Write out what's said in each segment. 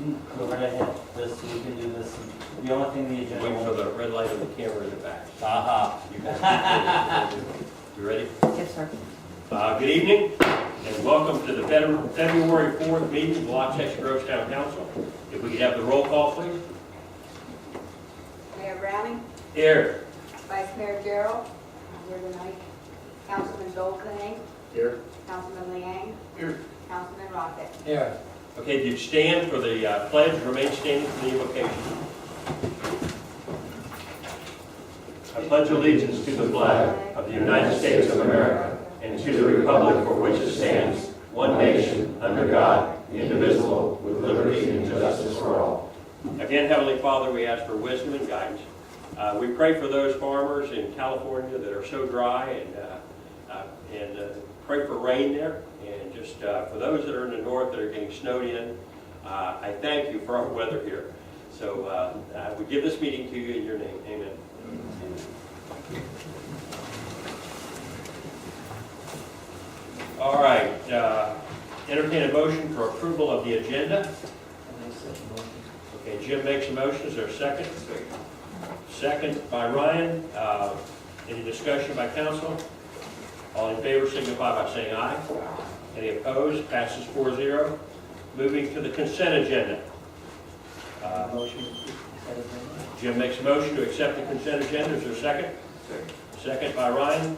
can go right ahead. This, we can do this. The only thing the agenda. Wait for the red light on the camera in the back. Aha. You ready? Yes, sir. Good evening, and welcome to the February 4th meeting of the Lock Section Grovestown Council. If we could have the roll call, please. Mayor Browning, Here. Vice Mayor Gerald, here tonight. Councilman Dolphine, Here. Councilman Liang, Here. Councilman Rocket. Here. Okay, if you'd stand for the pledge, remain standing for the invocation. I pledge allegiance to the flag of the United States of America and to the republic for which it stands, one nation, under God, indivisible, with liberty and justice for all. Again, Heavenly Father, we ask for wisdom and guidance. We pray for those farmers in California that are so dry, and pray for rain there. And just for those that are in the north that are getting snowed in, I thank you for our weather here. So we give this meeting to you in your name. Amen. All right. Entertain a motion for approval of the agenda. Okay, Jim makes a motion. Is there a second? Second by Ryan. Any discussion by council? All in favor signify by saying aye. Any opposed? Passes 4-0. Moving to the consent agenda. Motion. Jim makes a motion to accept the consent agenda. Is there a second? Second by Ryan.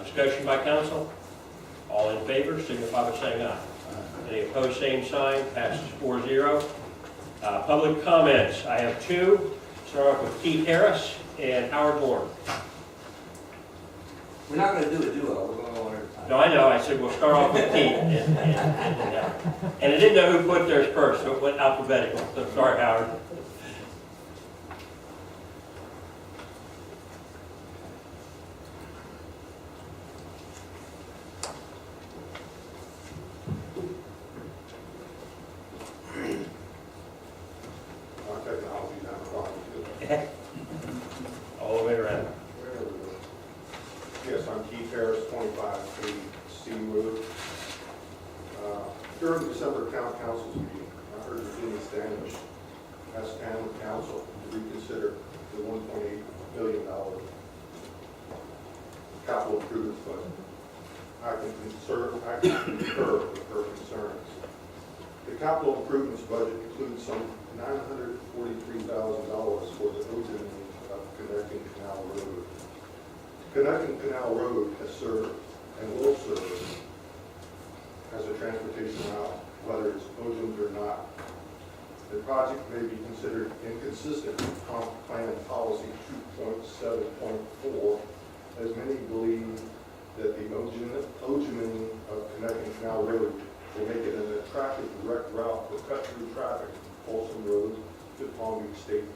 Discussion by council. All in favor signify by saying aye. Any opposed? Same sign. Passes 4-0. Public comments. I have two. Start off with Keith Harris and Howard Moore. We're not going to do a duo, we're going to go one at a time. No, I know. I said we'll start off with Keith. And I didn't know who put theirs first, so it went alphabetical. So sorry, Howard. Technology not a problem. All the way around. Yes, I'm Keith Harris, 25 C Road. During the December Town Council's meeting, I heard Virginia Standish ask Town Council to reconsider the $1.8 billion capital improvements budget. I can concur with her concerns. The capital improvements budget includes some $943,000 for the opening of Connecting Canal Road. Connecting Canal Road has served and will serve as a transportation route, whether it's oceans or not. The project may be considered inconsistent with Comp Plan Policy 2.7.4, as many believe that the oceaning of Connecting Canal Road will make it an attractive direct route for cut-through traffic from Folsom Road to Palm Beach State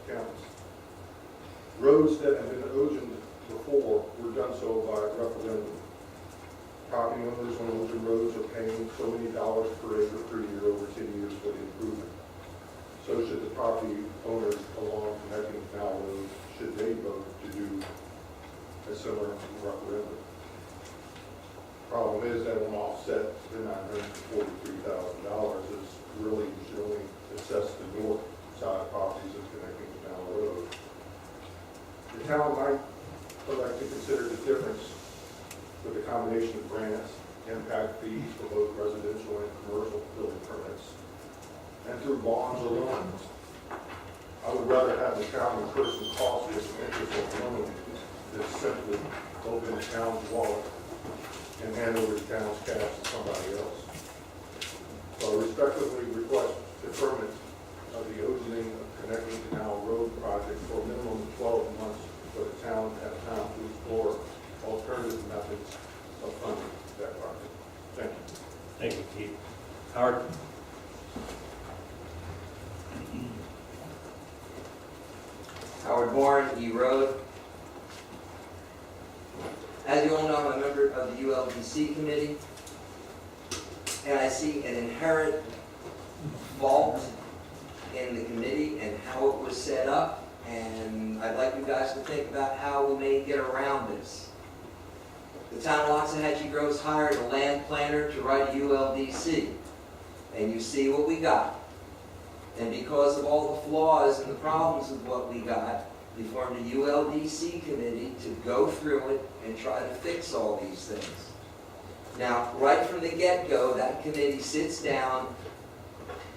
campus. Roads that have been oceaned before were done so by referendum. Property owners on ocean roads are paying so many dollars per acre per year over 10 years for the improvement. So should the property owners along Connecting Canal Road, should they vote to do a similar referendum. Problem is that won't offset the $943,000 is really should only assess the north side properties of Connecting Canal Road. The town might like to consider the difference with a combination of grants, impact fees for both residential and commercial building permits, and through bonds or loans. I would rather have the town incur some costs with some interest on loan than simply open the town's wallet and hand over the town's cash to somebody else. So I respectfully request deferment of the opening of Connecting Canal Road project for a minimum of 12 months for the town to have time to explore alternative methods of funding that project. Thank you. Thank you, Keith. Howard? Howard Bourne, E Road. As you all know, I'm a member of the ULDC committee, and I see an inherent fault in the committee and how it was set up, and I'd like you guys to think about how we may get around this. The town of Loxahatchee Grove's hired a land planner to write a ULDC. and you see what we got. And because of all the flaws and the problems with what we got, we formed a ULDC committee to go through it and try to fix all these things. Now, right from the get-go, that committee sits down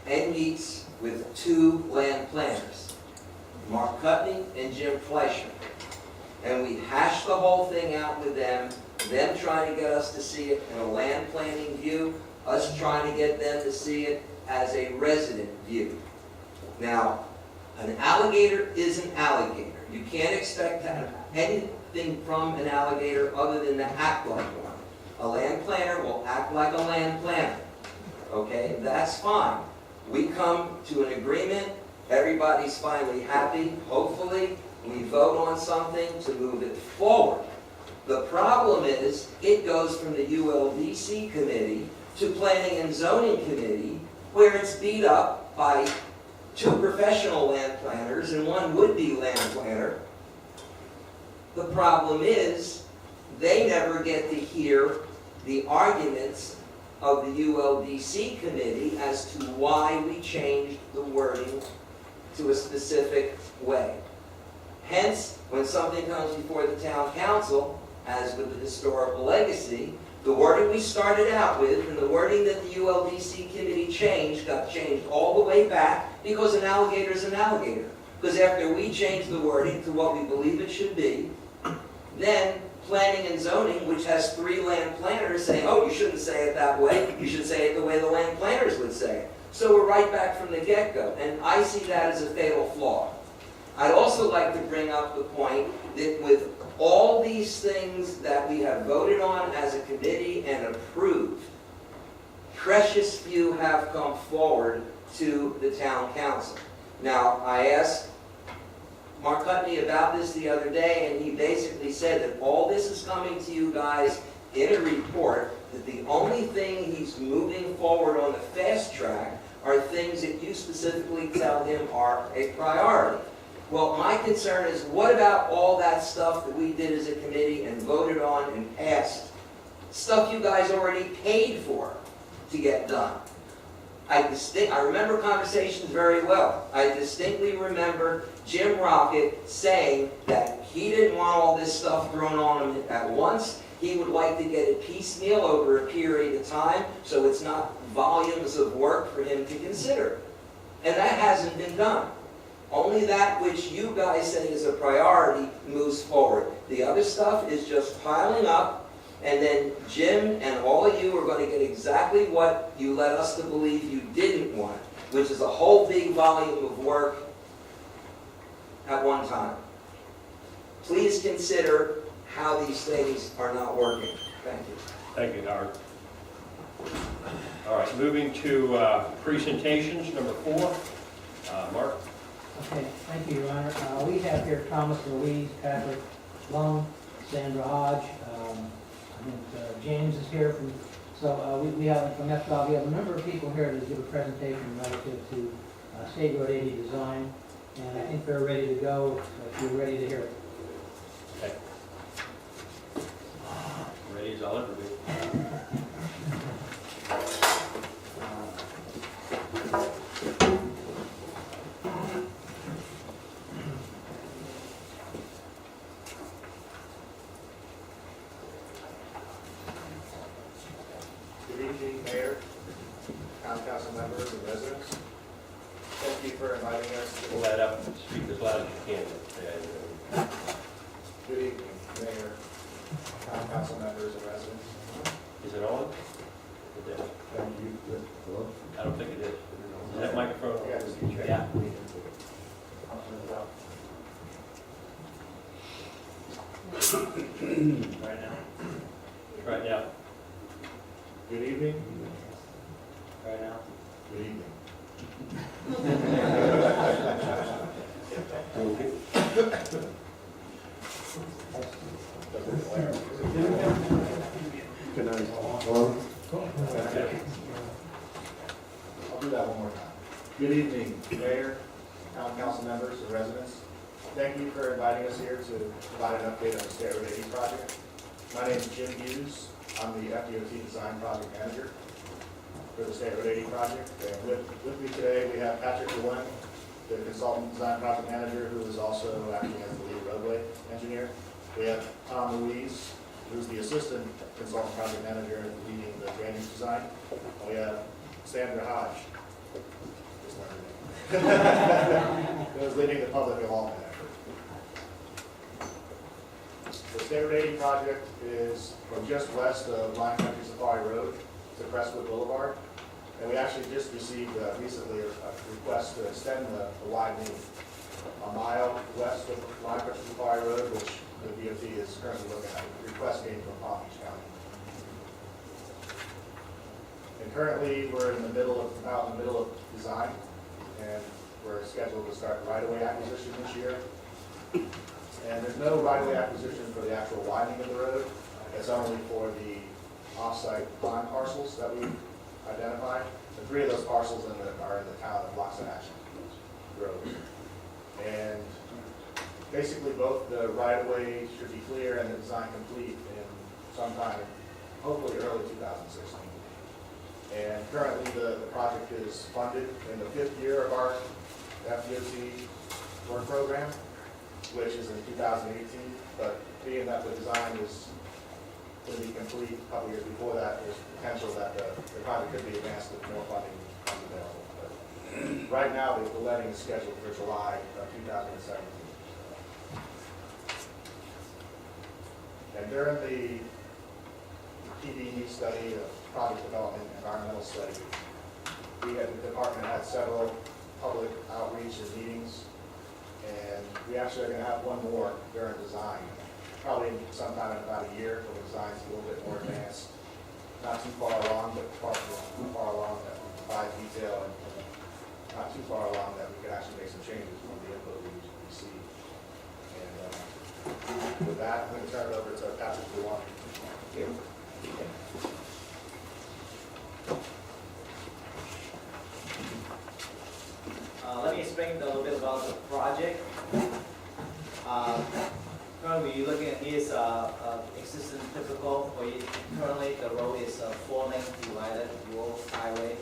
and meets with 2 land planners, Mark Cutney and Jim Fleischer. And we hash the whole thing out with them trying to get us to see it in a land planning view, us trying to get them to see it as a resident view. Now, an alligator is an alligator. You can't expect to have anything from an alligator other than to act like one. A land planner will act like a land planner. Okay, that's fine. We come to an agreement, everybody's finally happy, hopefully, we vote on something to move it forward. The problem is, it goes from the ULDC committee to Planning and Zoning Committee, where it's beat up by 2 professional land planners and 1 would-be land planner. The problem is, they never get to hear the arguments of the ULDC committee as to why we changed the wording to a specific way. Hence, when something comes before the town council, as with the historical legacy, the wording we started out with and the wording that the ULDC committee changed got changed all the way back because an alligator is an alligator. Because after we changed the wording to what we believe it should be, then Planning and Zoning, which has 3 land planners, saying, oh, you shouldn't say it that way, you should say it the way the land planners would say it. So we're right back from the get-go, and I see that as a fatal flaw. I'd also like to bring up the point that with all these things that we have voted on as a committee and approved, precious few have come forward to the town council. Now, I asked Mark Cutney about this the other day, and he basically said that all this is coming to you guys in a report, that the only thing he's moving forward on the fast track are things that you specifically tell him are a priority. Well, my concern is, what about all that stuff that we did as a committee and voted on and passed? Stuff you guys already paid for to get done. I remember conversations very well. I distinctly remember Jim Rocket saying that he didn't want all this stuff thrown on him at once. He would like to get it piecemeal over a period of time so it's not volumes of work for him to consider. And that hasn't been done. Only that which you guys say is a priority moves forward. The other stuff is just piling up, and then Jim and all of you are going to get exactly what you led us to believe you didn't want, which is a whole big volume of work at one time. Please consider how these things are not working. Thank you. Thank you, Howard. All right, moving to presentations, number 4. Mark? Okay, thank you, Your Honor. We have here Thomas Louise, Patrick Lung, Sandra Hodge. I think James is here from. So we have from FDOT. We have a number of people here to give a presentation relative to State Road 80 design, and I think they're ready to go. If you're ready to hear it. Okay. Ready as I'll ever be. Good evening, Mayor, Town Council members, and residents. Thank you for inviting us to Pull that up and speak as loud as you can. Good evening, Mayor, Town Council members, and residents. Is it on? It is. Thank you. Hello? I don't think it is. Is that microphone on? Yes. Yeah. Right now. Right now. Good evening. Right now. Good evening. Good night. I'll do that one more time. Good evening, Mayor, Town Council members, and residents. Thank you for inviting us here to provide an update on the State Road 80 project. My name is Jim Hughes. I'm the FDOT Design Project Manager. for the State Road 80 project. And with me today, we have Patrick DeWin, the consultant design project manager, who is also acting as the lead roadway engineer. We have Tom Louise, who's the assistant consultant project manager leading the drainage design. And we have Sandra Hodge, just learned her name, who is leading the public involvement effort. The State Road 80 project is from just west of Lion Country Safari Road to Crestwood Boulevard. And we actually just received recently a request to extend the widening a mile west of Lion Country Safari Road, which the DOT is currently looking at. The request came from Palm Beach County. And currently, we're in the middle of design, and we're scheduled to start right-of-way acquisition this year. And there's no right-of-way acquisition for the actual widening of the road. It's only for the off-site pond parcels that we've identified. The 3 of those parcels are in the town of Loxahatchee Road. And basically, both the right-of-way should be clear and the design complete in sometime, hopefully early 2016. And currently, the project is funded in the 5th year of our FDOT work program, which is in 2018. But being that the design is going to be complete a couple years before that, there's potential that the project could be advanced if more funding comes available. But right now, the letting is scheduled for July of 2017. And during the PDE study, the project development environmental study, the department had several public outreach and meetings, and we actually are going to have one more during design, probably sometime in about a year when the design's a little bit more advanced. Not too far along, but far along that we provide detail, and not too far along that we could actually make some changes from the input we received. And with that, I'm going to turn it over to Patrick DeWin. Let me explain a little bit about the project. Currently, you're looking at this existing typical, currently the road is a 4-lane divided road highway.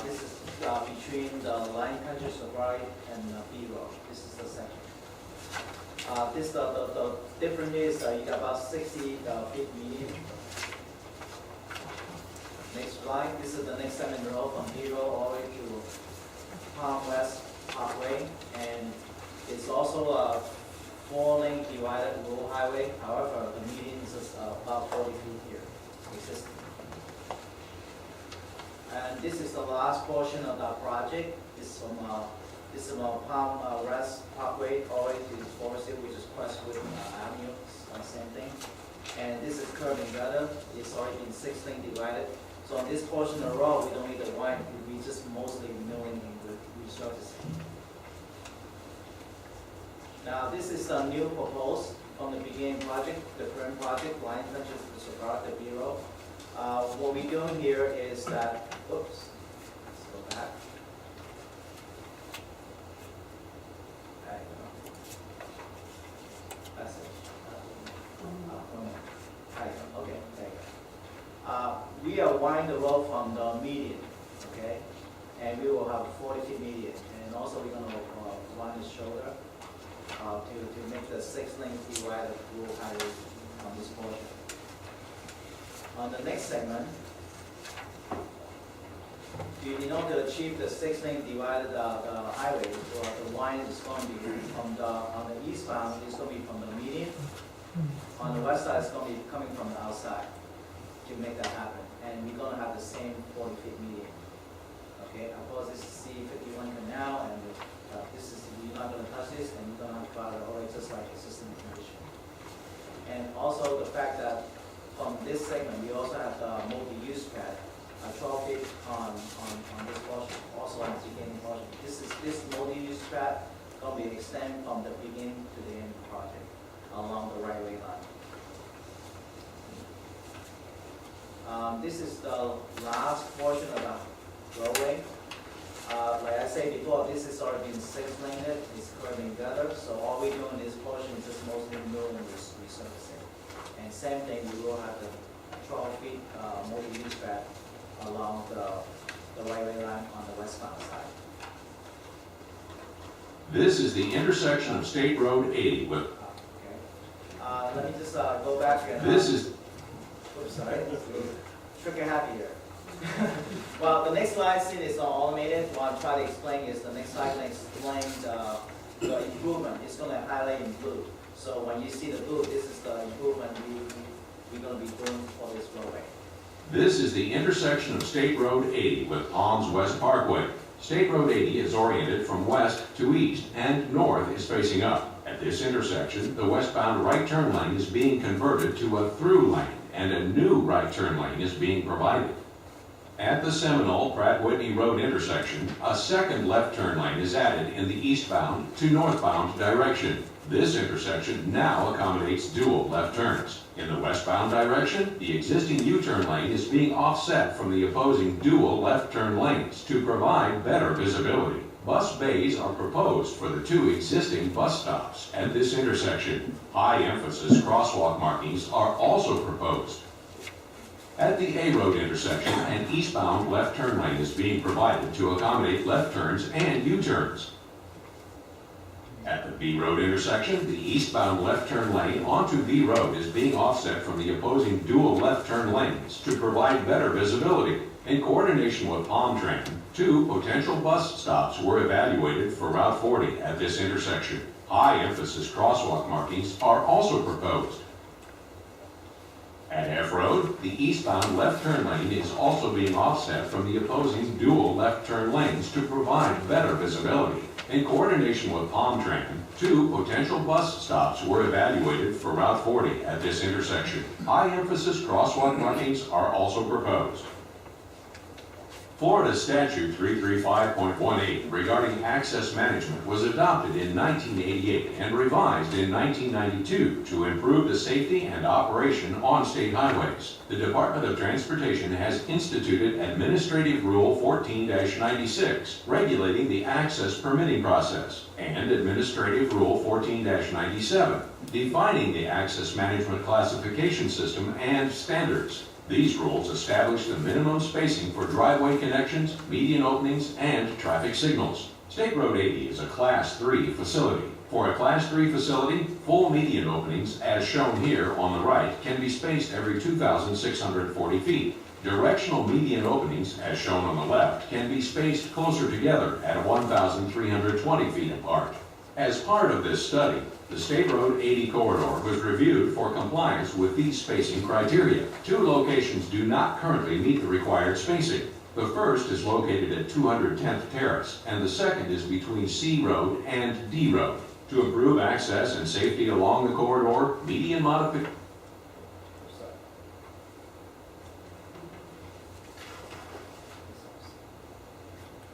This is between the Lion Country Safari and B Road. This is the section. The difference is you got about 60 feet median. Next line, this is the next segment road from B Road all the way to Palm West Parkway, and it's also a 4-lane divided road highway. However, the median is about 40 feet here, existing. And this is the last portion of the project. This is from Palm West Parkway all the way to Forest Hill, which is Crestwood Avenue, same thing. And this is curb and gutter. It's already been 6-lane divided. So on this portion of the road, we don't need the wide. We just mostly milling and resurfacing. Now, this is the new proposed from the beginning project, the current project, Lion Country Safari, the Bureau. What we're doing here is that, oops, let's go back. There you go. That's it. There you go. Okay, there you go. We are winding the road from the median, okay? And we will have a 40-feet median. And also we're going to wind the shoulder to make the 6-lane divided road highway on this portion. On the next segment, in order to achieve the 6-lane divided highway, the line is going to be from on the eastbound, it's going to be from the median. On the west side, it's going to be coming from the outside to make that happen. And we're going to have the same 40-feet median. Okay, of course, this is C51 canal, and this is, you're not going to touch this, and you're going to have to follow it just like existing condition. And also the fact that from this segment, we also have the multi-use pad, 12 feet on this portion, also on the beginning portion. This multi-use pad going to be extended from the beginning to the end of the project along the right-of-way line. This is the last portion of the roadway. Like I said before, this has already been 6-laned, it's curving gutter, so all we're doing in this portion is just mostly milling and resurfacing. And same thing, we will have the 12 feet multi-use pad along the right-of-way line on the westbound side. This is the intersection of State Road 80 with, Okay. Let me just go back and. this is, Oops, sorry. Trigger happy here. Well, the next slide, since it's not automated, what I'll try to explain is the next slide will explain the improvement. It's going to highlight in blue. So when you see the blue, this is the improvement we're going to be doing for this roadway. this is the intersection of State Road 80 with Palms West Parkway. State Road 80 is oriented from west to east and north is facing up. At this intersection, the westbound right turn lane is being converted to a through lane and a new right turn lane is being provided. At the Seminole-Pratt Whitney Road intersection, a second left turn lane is added in the eastbound to northbound direction. This intersection now accommodates dual left turns. In the westbound direction, the existing U-turn lane is being offset from the opposing dual left turn lanes to provide better visibility. Bus bays are proposed for the two existing bus stops at this intersection. High-emphasis crosswalk markings are also proposed. At the A Road intersection, an eastbound left turn lane is being provided to accommodate left turns and U-turns. At the B Road intersection, the eastbound left turn lane onto B Road is being offset from the opposing dual left turn lanes to provide better visibility. In coordination with Palmtran, two potential bus stops were evaluated for Route 40 at this intersection. High-emphasis crosswalk markings are also proposed. At F Road, the eastbound left turn lane is also being offset from the opposing dual left turn lanes to provide better visibility. In coordination with Palmtran, two potential bus stops were evaluated for Route 40 at this intersection. High-emphasis crosswalk markings are also proposed. Florida Statute 335.18 regarding access management was adopted in 1988 and revised in 1992 to improve the safety and operation on state highways. The Department of Transportation has instituted Administrative Rule 14-96 regulating the access permitting process and Administrative Rule 14-97 defining the access management classification system and standards. These rules establish the minimum spacing for driveway connections, median openings, and traffic signals. State Road 80 is a Class 3 facility. For a Class 3 facility, full median openings, as shown here on the right, can be spaced every 2,640 feet. Directional median openings, as shown on the left, can be spaced closer together at 1,320 feet apart. As part of this study, the State Road 80 corridor was reviewed for compliance with these spacing criteria. Two locations do not currently meet the required spacing. The first is located at 210th Terrace, and the second is between C Road and D Road. To improve access and safety along the corridor, median modification.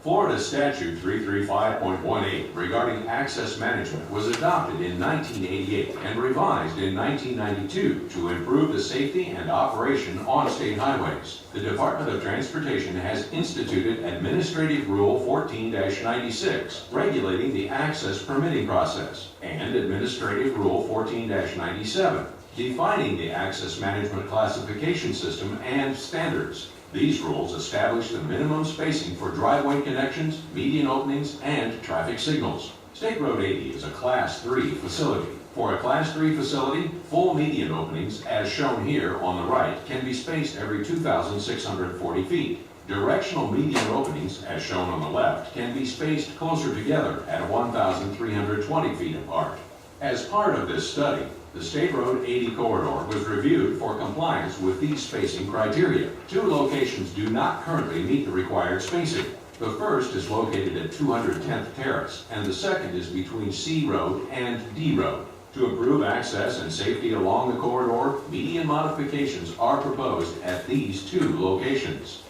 Florida Statute 335.18 regarding access management was adopted in 1988 and revised in 1992 to improve the safety and operation on state highways. The Department of Transportation has instituted Administrative Rule 14-96 regulating the access permitting process and Administrative Rule 14-97 defining the access management classification system and standards. These rules establish the minimum spacing for driveway connections, median openings, and traffic signals. State Road 80 is a Class 3 facility. For a Class 3 facility, full median openings, as shown here on the right, can be spaced every 2,640 feet. Directional median openings, as shown on the left, can be spaced closer together at 1,320 feet apart. As part of this study, the State Road 80 corridor was reviewed for compliance with these spacing criteria. Two locations do not currently meet the required spacing. The first is located at 210th Terrace, and the second is between C Road and D Road. To improve access and safety along the corridor, median modifications are proposed at these two locations.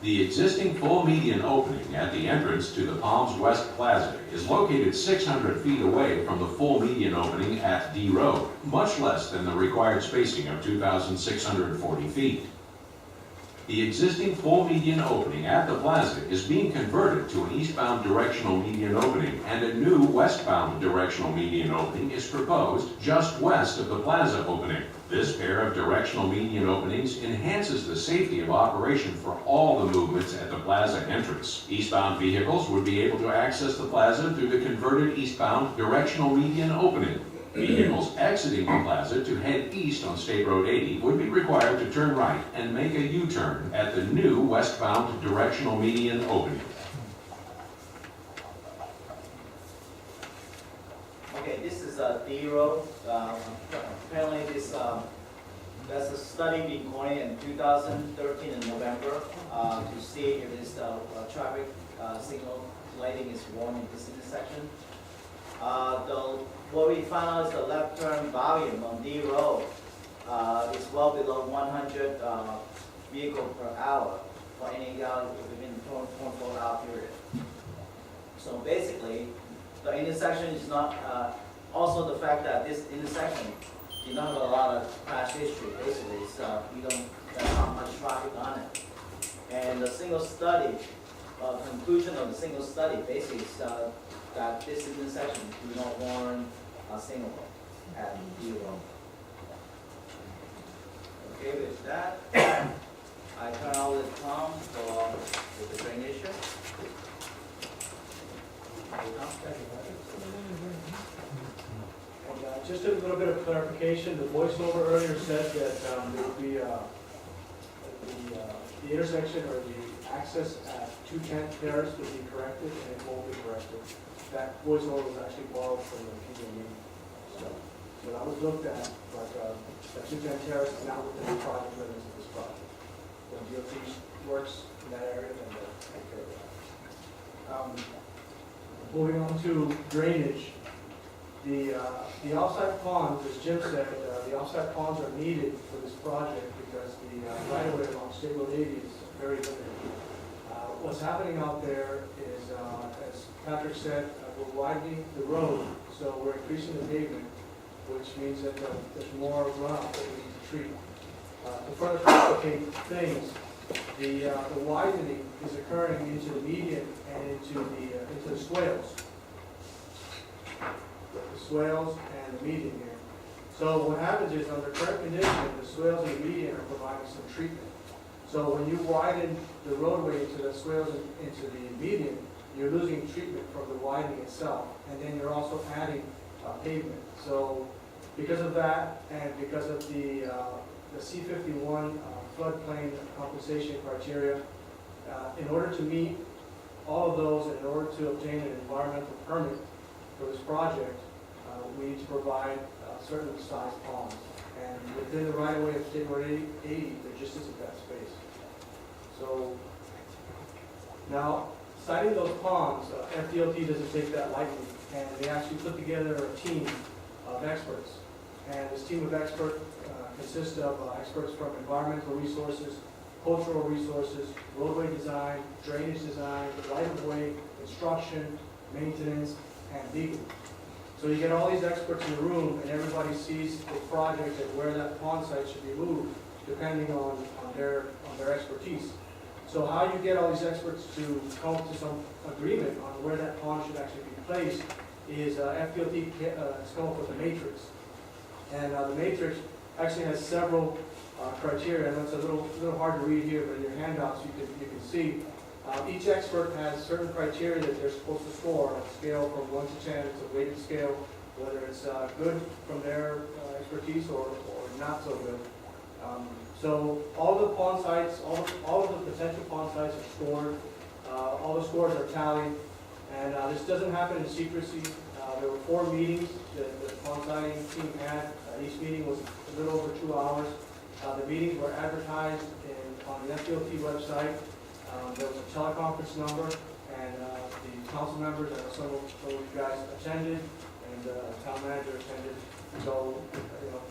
The existing full median opening at the entrance to the Palms West Plaza is located 600 feet away from the full median opening at D Road, much less than the required spacing of 2,640 feet. The existing full median opening at the plaza is being converted to an eastbound directional median opening, and a new westbound directional median opening is proposed just west of the plaza opening. This pair of directional median openings enhances the safety of operation for all the movements at the plaza entrance. Eastbound vehicles would be able to access the plaza through the converted eastbound directional median opening. Vehicles exiting the plaza to head east on State Road 80 would be required to turn right and make a U-turn at the new westbound directional median opening. Okay, this is a D road. Apparently there's a study being going in 2013 in November to see if this traffic signal lighting is worn in this intersection. What we found out is the left turn volume on D road is well below 100 vehicle per hour for any hour within 24-hour period. So basically, the intersection is not, also the fact that this intersection did not have a lot of crash history. Basically, it's, there's not much traffic on it. And the single study, conclusion of the single study basically is that this intersection do not warrant a signal at zero. Okay, with that, I turn over to Tom for the drainage issue. Just a little bit of clarification, the voiceover earlier said that there would be the intersection or the access at 210 Terrace would be corrected, and it won't be corrected. That voiceover was actually borrowed from the people meeting. So that was looked at, but that 210 Terrace is not within the project limits of this project. When DOT works in that area, then they'll take care of that. Moving on to drainage. The offsite ponds, as Jim said, the offsite ponds are needed for this project because the right-of-way along State Road 80 is very limited. What's happening out there is, as Patrick said, we're widening the road, so we're increasing the pavement, which means that there's more runoff that we need to treat. To further complicate things, the widening is occurring into the median and into the swales. The swales and the median here. So what happens is, under current conditions, the swales and the median are providing some treatment. So when you widen the roadway into the swales and into the median, you're losing treatment from the widening itself, and then you're also adding pavement. So because of that, and because of the C51 floodplain compensation criteria, in order to meet all of those, and in order to obtain an environmental permit for this project, we need to provide certain size ponds. And within the right-of-way of State Road 80, there just isn't that space. So now, citing those ponds, FDOT doesn't take that lightly, and they actually put together a team of experts. And this team of experts consists of experts from environmental resources, cultural resources, roadway design, drainage design, right-of-way, construction, maintenance, and legal. So you get all these experts in the room, and everybody sees the project and where that pond site should be moved, depending on their expertise. So how you get all these experts to come to some agreement on where that pond should actually be placed is FDOT has come up with a matrix. And the matrix actually has several criteria. I know it's a little hard to read here, but in your handouts you can see. Each expert has certain criteria that they're supposed to score on a scale from 1 to 10. It's a weighted scale, whether it's good from their expertise or not so good. So all the pond sites, all of the potential pond sites are scored. All the scores are tallied, and this doesn't happen in secrecy. There were 4 meetings that the pond siting team had. Each meeting was a little over 2 hours. The meetings were advertised on the FDOT website. There was a teleconference number, and the council members, and some of you guys attended, and the town manager attended. So,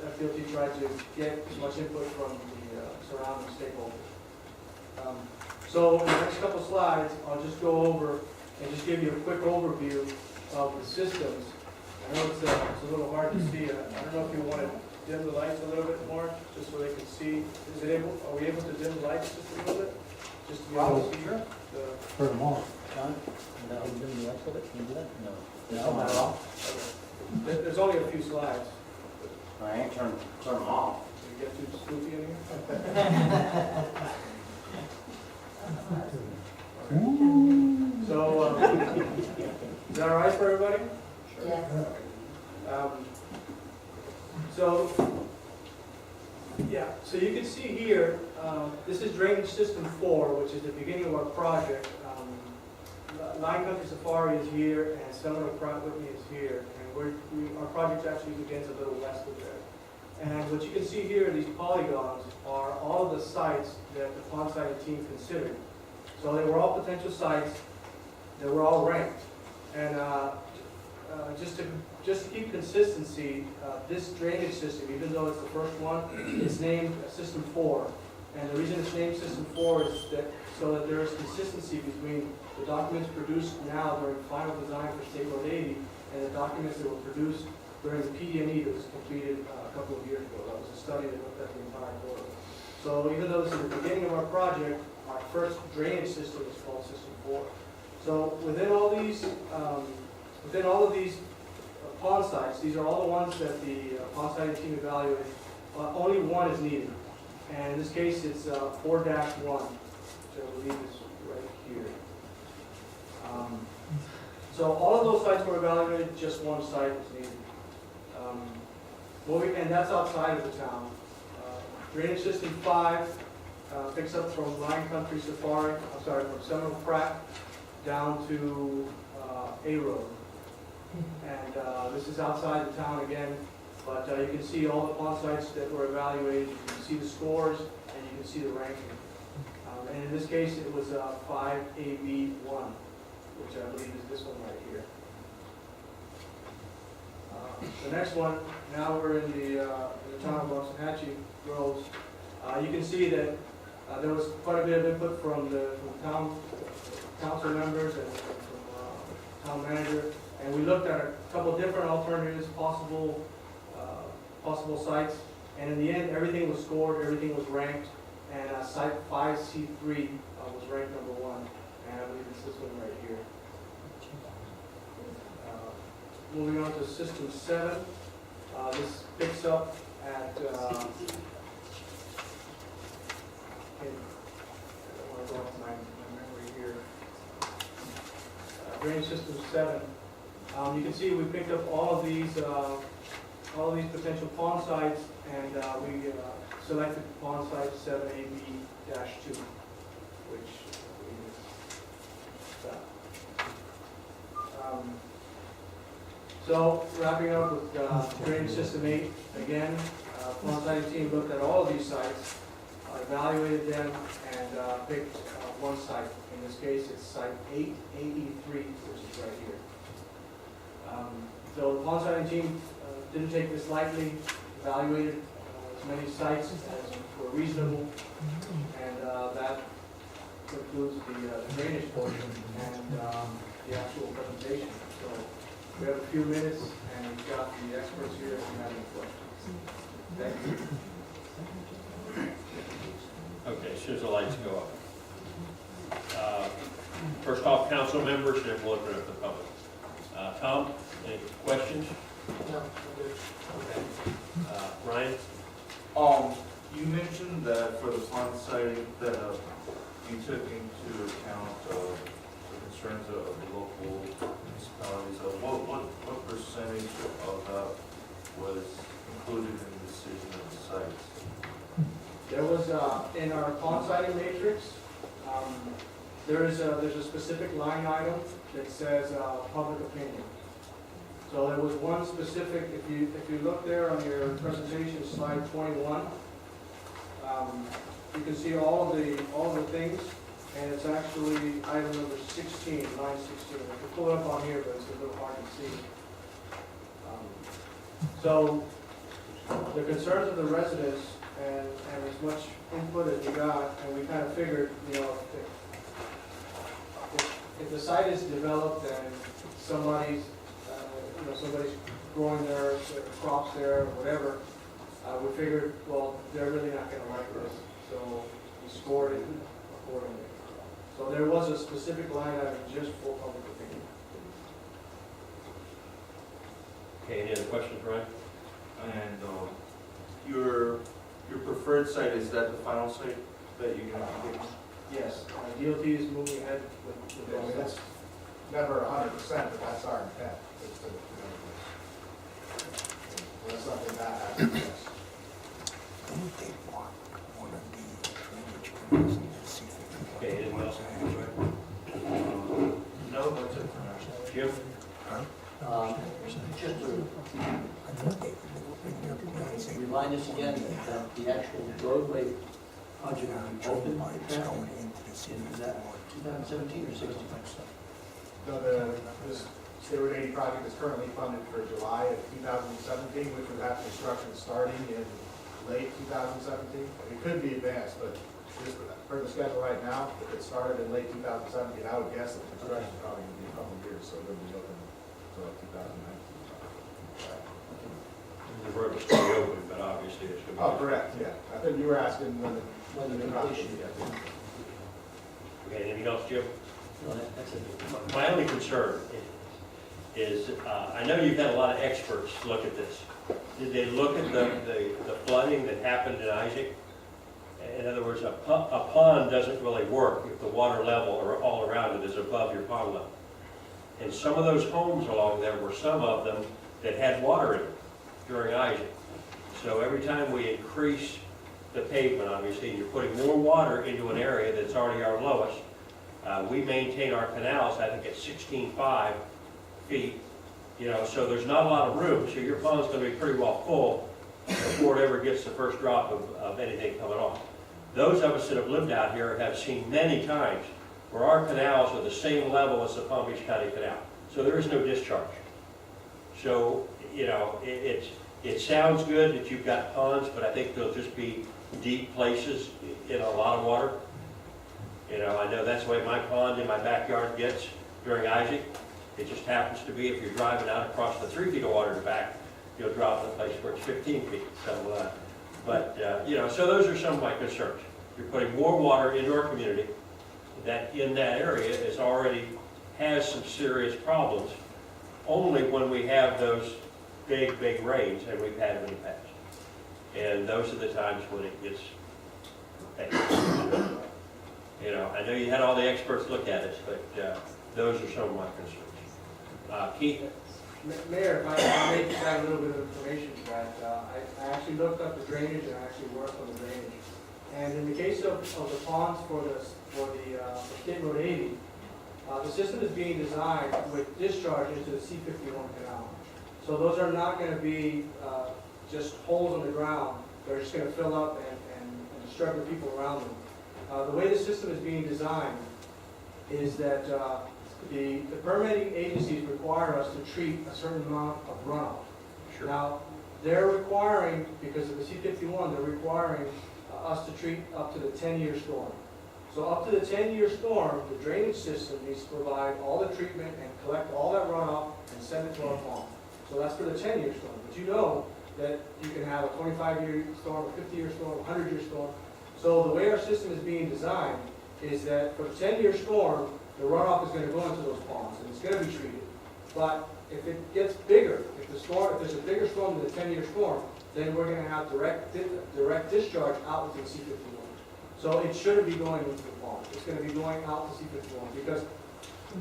FDOT tried to get as much input from the surrounding stakeholders. So in the next couple slides, I'll just go over and just give you a quick overview of the systems. I know it's a little hard to see. I don't know if you want to dim the lights a little bit more, just so they can see? Are we able to dim the lights just a little bit? Just to be able to see the, Turn them off. John? Can you do the rest of it? Can you do that? No. No, not at all. there's only a few slides. I ain't turn them off. Did you get too spooky in here? So, is that all right for everybody? Yes. So, yeah, so you can see here, this is drainage system 4, which is the beginning of our project. Line Country Safari is here, and Seminole Pratt Whitney is here, and our project actually begins a little west of there. And what you can see here, these polygons, are all of the sites that the pond siting team considered. So they were all potential sites, they were all ranked. And just to keep consistency, this drainage system, even though it's the first one, is named System 4. And the reason it's named System 4 is that so that there is consistency between the documents produced now during final design for State Road 80 and the documents that were produced during the PD&E that was completed a couple of years ago. That was a study that looked at the entire corridor. So even though this is the beginning of our project, our first drainage system is called System 4. So within all of these pond sites, these are all the ones that the pond siting team evaluated. Only one is needed. And in this case, it's 4-1, which I believe is right here. So all of those sites were evaluated, just one site is needed. And that's outside of the town. Drainage System 5 picks up from Line Country Safari, from Seminole Pratt down to A Road. And this is outside the town again, but you can see all the pond sites that were evaluated. You can see the scores and you can see the ranking. And in this case, it was 5AB1, which I believe is this one right here. The next one, now we're in the town of Waxahachie Groves. You can see that there was quite a bit of input from the town council members and from town manager, and we looked at a couple of different alternatives, possible sites, and in the end, everything was scored, everything was ranked, and site 5C3 was ranked number 1, and I believe it's this one right here. Moving on to System 7, this picks up at, I don't want to go off my memory here. Drainage System 7. You can see we picked up all of these potential pond sites, and we selected pond site 7AB-2, which is that. So wrapping up with Drainage System 8, again, pond siting team looked at all of these sites, evaluated them, and picked one site. In this case, it's site 8AE3, which is right here. So the pond siting team didn't take this lightly, evaluated as many sites as were reasonable, and that concludes the drainage portion and the actual presentation. So we have a few minutes, and we've got the experts here if you have any questions. Thank you. Okay, as soon as the lights go up. First off, council members, then we'll open up the public. Tom, any questions? No. Okay. Ryan? You mentioned that for the pond siting that you took into account the concerns of the local municipalities. What percentage of that was included in the decision of the sites? There was, in our pond siting matrix, there's a specific line item that says public opinion. So there was one specific, if you look there on your presentation, slide 21, you can see all the things, and it's actually item number 16, line 16. I can pull it up on here, but it's a little hard to see. So the concerns of the residents and as much input as we got, and we kind of figured, if the site is developed and somebody's growing their crops there or whatever, We figured, well, they're really not gonna like this, so we scored it accordingly. So there was a specific line item just for public opinion. Okay, any other questions, Ryan? And your preferred site, is that the final site that you're going to be picking? Yes, DOT is moving ahead with I mean, those. that's never 100%, but that's our intent, is to, that's something that happens, yes. Okay, anything else? No, that's it for now. Jim? Just to remind us again that the actual roadway project will be open to traffic in that 2017 or 16? No, this State Road 80 project is currently funded for July of 2017, which would have construction starting in late 2017. It could be advanced, but just for the schedule right now, if it started in late 2017, I would guess that the construction is probably going to be a couple of years, so it wouldn't be open until like 2019. The road is still open, but obviously it's going to be. Oh, correct, yeah. I think you were asking when the completion. Okay, anything else, Jim? No, that's it. My only concern is, I know you've had a lot of experts look at this. Did they look at the flooding that happened in Isaac? In other words, a pond doesn't really work if the water level or all around it is above your pond level. And some of those homes along there were some of them that had water in them during Isaac. So every time we increase the pavement, obviously, you're putting more water into an area that's already our lowest. We maintain our canals, I think, at 16.5 feet, so there's not a lot of room, so your pond's gonna be pretty well full before it ever gets the first drop of anything coming off. Those of us that have lived out here have seen many times where our canals are the same level as the Palm Beach County Canal, so there is no discharge. So, it sounds good that you've got ponds, but I think they'll just be deep places in a lot of water. I know that's the way my pond in my backyard gets during Isaac. It just happens to be if you're driving out across the 3 feet of water to back, you'll drop in a place where it's 15 feet. So, so those are some of my concerns. You're putting more water into our community that in that area is already has some serious problems only when we have those big rains, and we've had them in the past. And those are the times when it gets bad. I know you had all the experts look at it, but those are some of my concerns. Keith? Mayor, if I may just add a little bit of information to that, I actually looked up the drainage and I actually worked on the drainage. And in the case of the ponds for State Road 80, the system is being designed with discharge into the C51 canal. So those are not going to be just holes on the ground. They're just going to fill up and disturb the people around them. The way the system is being designed is that the permitting agencies require us to treat a certain amount of runoff. Sure. Now, they're requiring, because of the C51, they're requiring us to treat up to the 10-year storm. So up to the 10-year storm, the drainage system needs to provide all the treatment and collect all that runoff and send it to our pond. So that's for the 10-year storm. But you know that you can have a 25-year storm, a 50-year storm, a 100-year storm. So the way our system is being designed is that for the 10-year storm, the runoff is going to go into those ponds and it's going to be treated. But if it gets bigger, if there's a bigger storm than the 10-year storm, then we're going to have direct discharge out into the C51. So it shouldn't be going into the pond. It's going to be going out to C51 because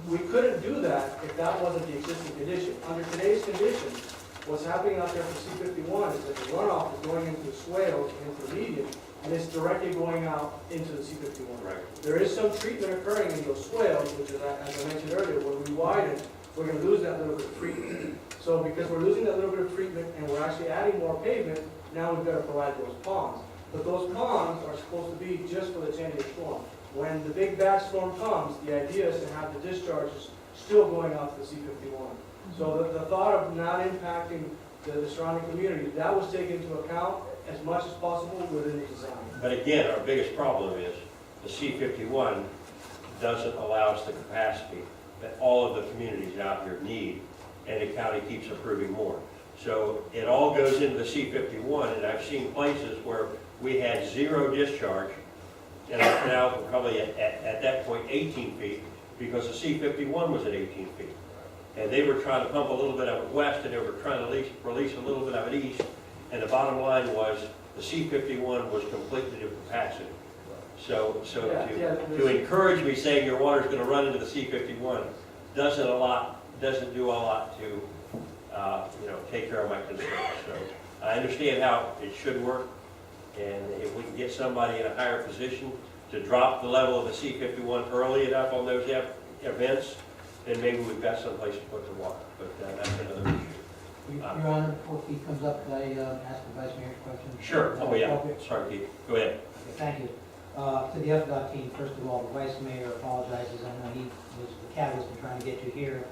we couldn't do that if that wasn't the existing condition. Under today's conditions, what's happening out there for C51 is that the runoff is going into the swales and into the median, and it's directly going out into the C51. Right. There is some treatment occurring in those swales, which is, as I mentioned earlier, when we widen, we're going to lose that little bit of treatment. So because we're losing that little bit of treatment and we're actually adding more pavement, now we've got to provide those ponds. But those ponds are supposed to be just for the 10-year storm. When the big back storm comes, the idea is to have the discharges still going out to the C51. So the thought of not impacting the surrounding community, that was taken into account as much as possible within the design. But again, our biggest problem is the C51 doesn't allow us the capacity that all of the communities out here need, and the county keeps approving more. So it all goes into the C51, and I've seen places where we had zero discharge, and our canals were probably at that point 18 feet, because the C51 was at 18 feet. And they were trying to pump a little bit of it west, and they were trying to release a little bit of it east, and the bottom line was the C51 was completely to capacity. So to encourage me saying your water's going to run into the C51 doesn't do a lot to take care of my concerns. So I understand how it should work, and if we can get somebody in a higher position to drop the level of the C51 early enough on those events, then maybe we've got someplace to put the water. But that's another issue. Your Honor, before Keith comes up, could I ask the Vice Mayor's question? Sure. Oh, yeah. Okay. Sorry, Keith. Go ahead. Okay, thank you. To the FDOT team, first of all, the Vice Mayor apologizes. I know he was the catalyst in trying to get you here.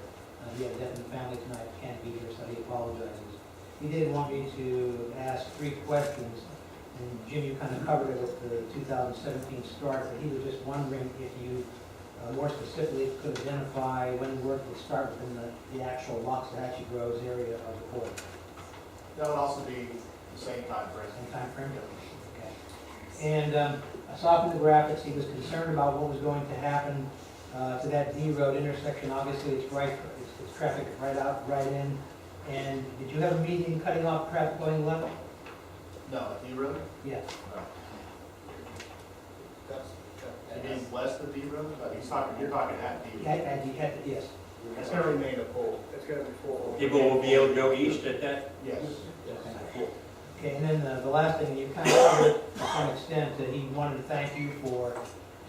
He had a death in the family tonight, can't be here, so he apologizes. He did want me to ask 3 questions, and Jim, you kind of covered it with the 2017 start, but he was just wondering if you more specifically could identify when work would start within the actual Waxahachie Groves area of the port. That would also be the same time frame. Same time frame? Okay. And I saw from the graphics, he was concerned about what was going to happen to that D road intersection. Obviously, it's traffic right out, right in. And did you have a meeting cutting off traffic going left? No, D road? Yes. No. You mean west of D road? You're talking at D road. Yes. It's going to remain a pole. It's going to be full. People will be able to go east at that? Yes. Okay, and then the last thing, you kind of covered to some extent that he wanted to thank you for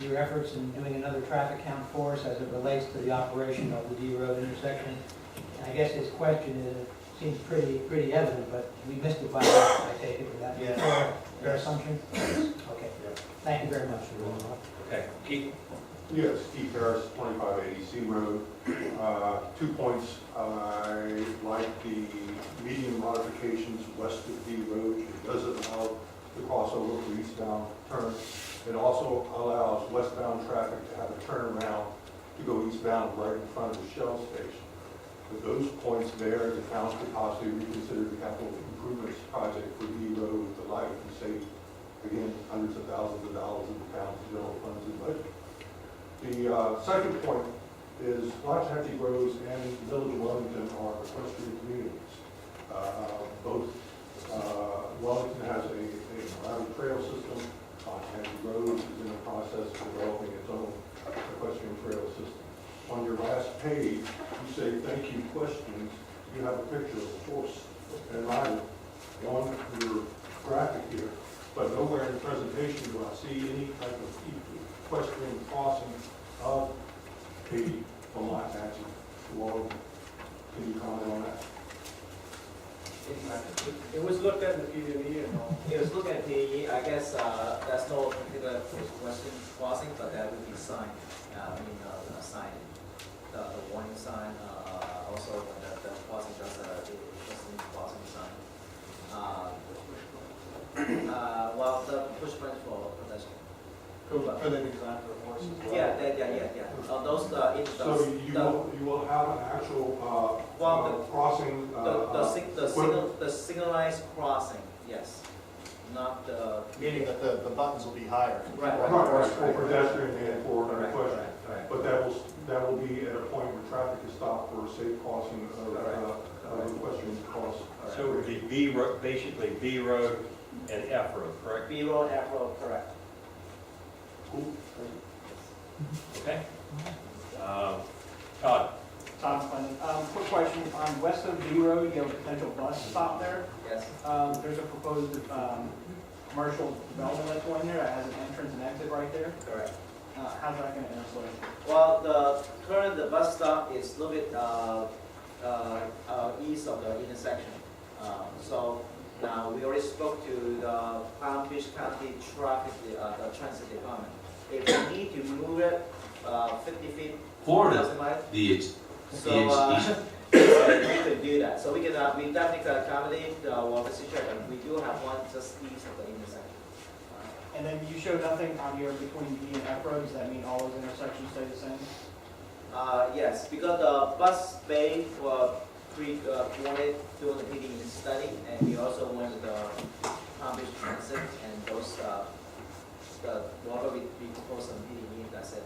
your efforts in doing another traffic count for us as it relates to the operation of the D road intersection. I guess his question seems pretty evident, but we mystified that, I take it, would that be a fair assumption? Okay, thank you very much. Okay. Keith? Yes, Keith Harris, 2580 C Road. 2 points. I like the median modifications west of D Road. It doesn't allow the crossover for eastbound turn. It also allows westbound traffic to have a turnaround to go eastbound right in front of the Shell station. With those points there, the town could possibly reconsider the capital improvements project for D Road with the light and save, again, hundreds of thousands of dollars in the town's general funds and budget. The second point is Waxahachie Groves and Village of Wellington are equestrian communities. Both Wellington has a gravel trail system, and Groves is in the process of developing its own equestrian trail system. On your last page, you say, "Thank you, questions." You have a picture of a horse and rider on your graphic here, but nowhere in the presentation do I see any type of equestrian crossing of Katy from Waxahachie to Wellington. Can you comment on that? It was looked at in the PUD and all. It was looking at PE, I guess, that's no particular question crossing, but that would be signed, sign, the warning sign, also the crossing, just the crossing sign. Well, the push button for pedestrian. For the design for the horses. Yeah. Those, So you will have an actual crossing? the signalized crossing, yes, not the. Meaning that the buttons will be higher. Right. For pedestrian and for Correct, equestrian. right. But that will be at a point where traffic is stopped for a safe crossing of equestrian cross. So it would be B road, basically B road and F road, correct? B road, F road, correct. Cool. Okay. Todd? Tom Clinton. Quick question, on west of D Road, you have a potential bus stop there. Yes. There's a proposed commercial development that's going there that has an entrance and exit right there. Correct. How's that going to interplay? Well, the bus stop is a little bit east of the intersection. So now we already spoke to the Palm Beach County Traffic, the Transit Department. If we need to move it 50 feet, Florida, so we could do that. So we definitely can accommodate the water situation. We do have one just east of the intersection. And then you show nothing on your between B and F roads, that mean all those intersections stay the same? Yes, because the bus bay for wanted doing the PD study, and we also went with the Palm Beach Transit, and those, whatever we proposed on PD meeting, that's it.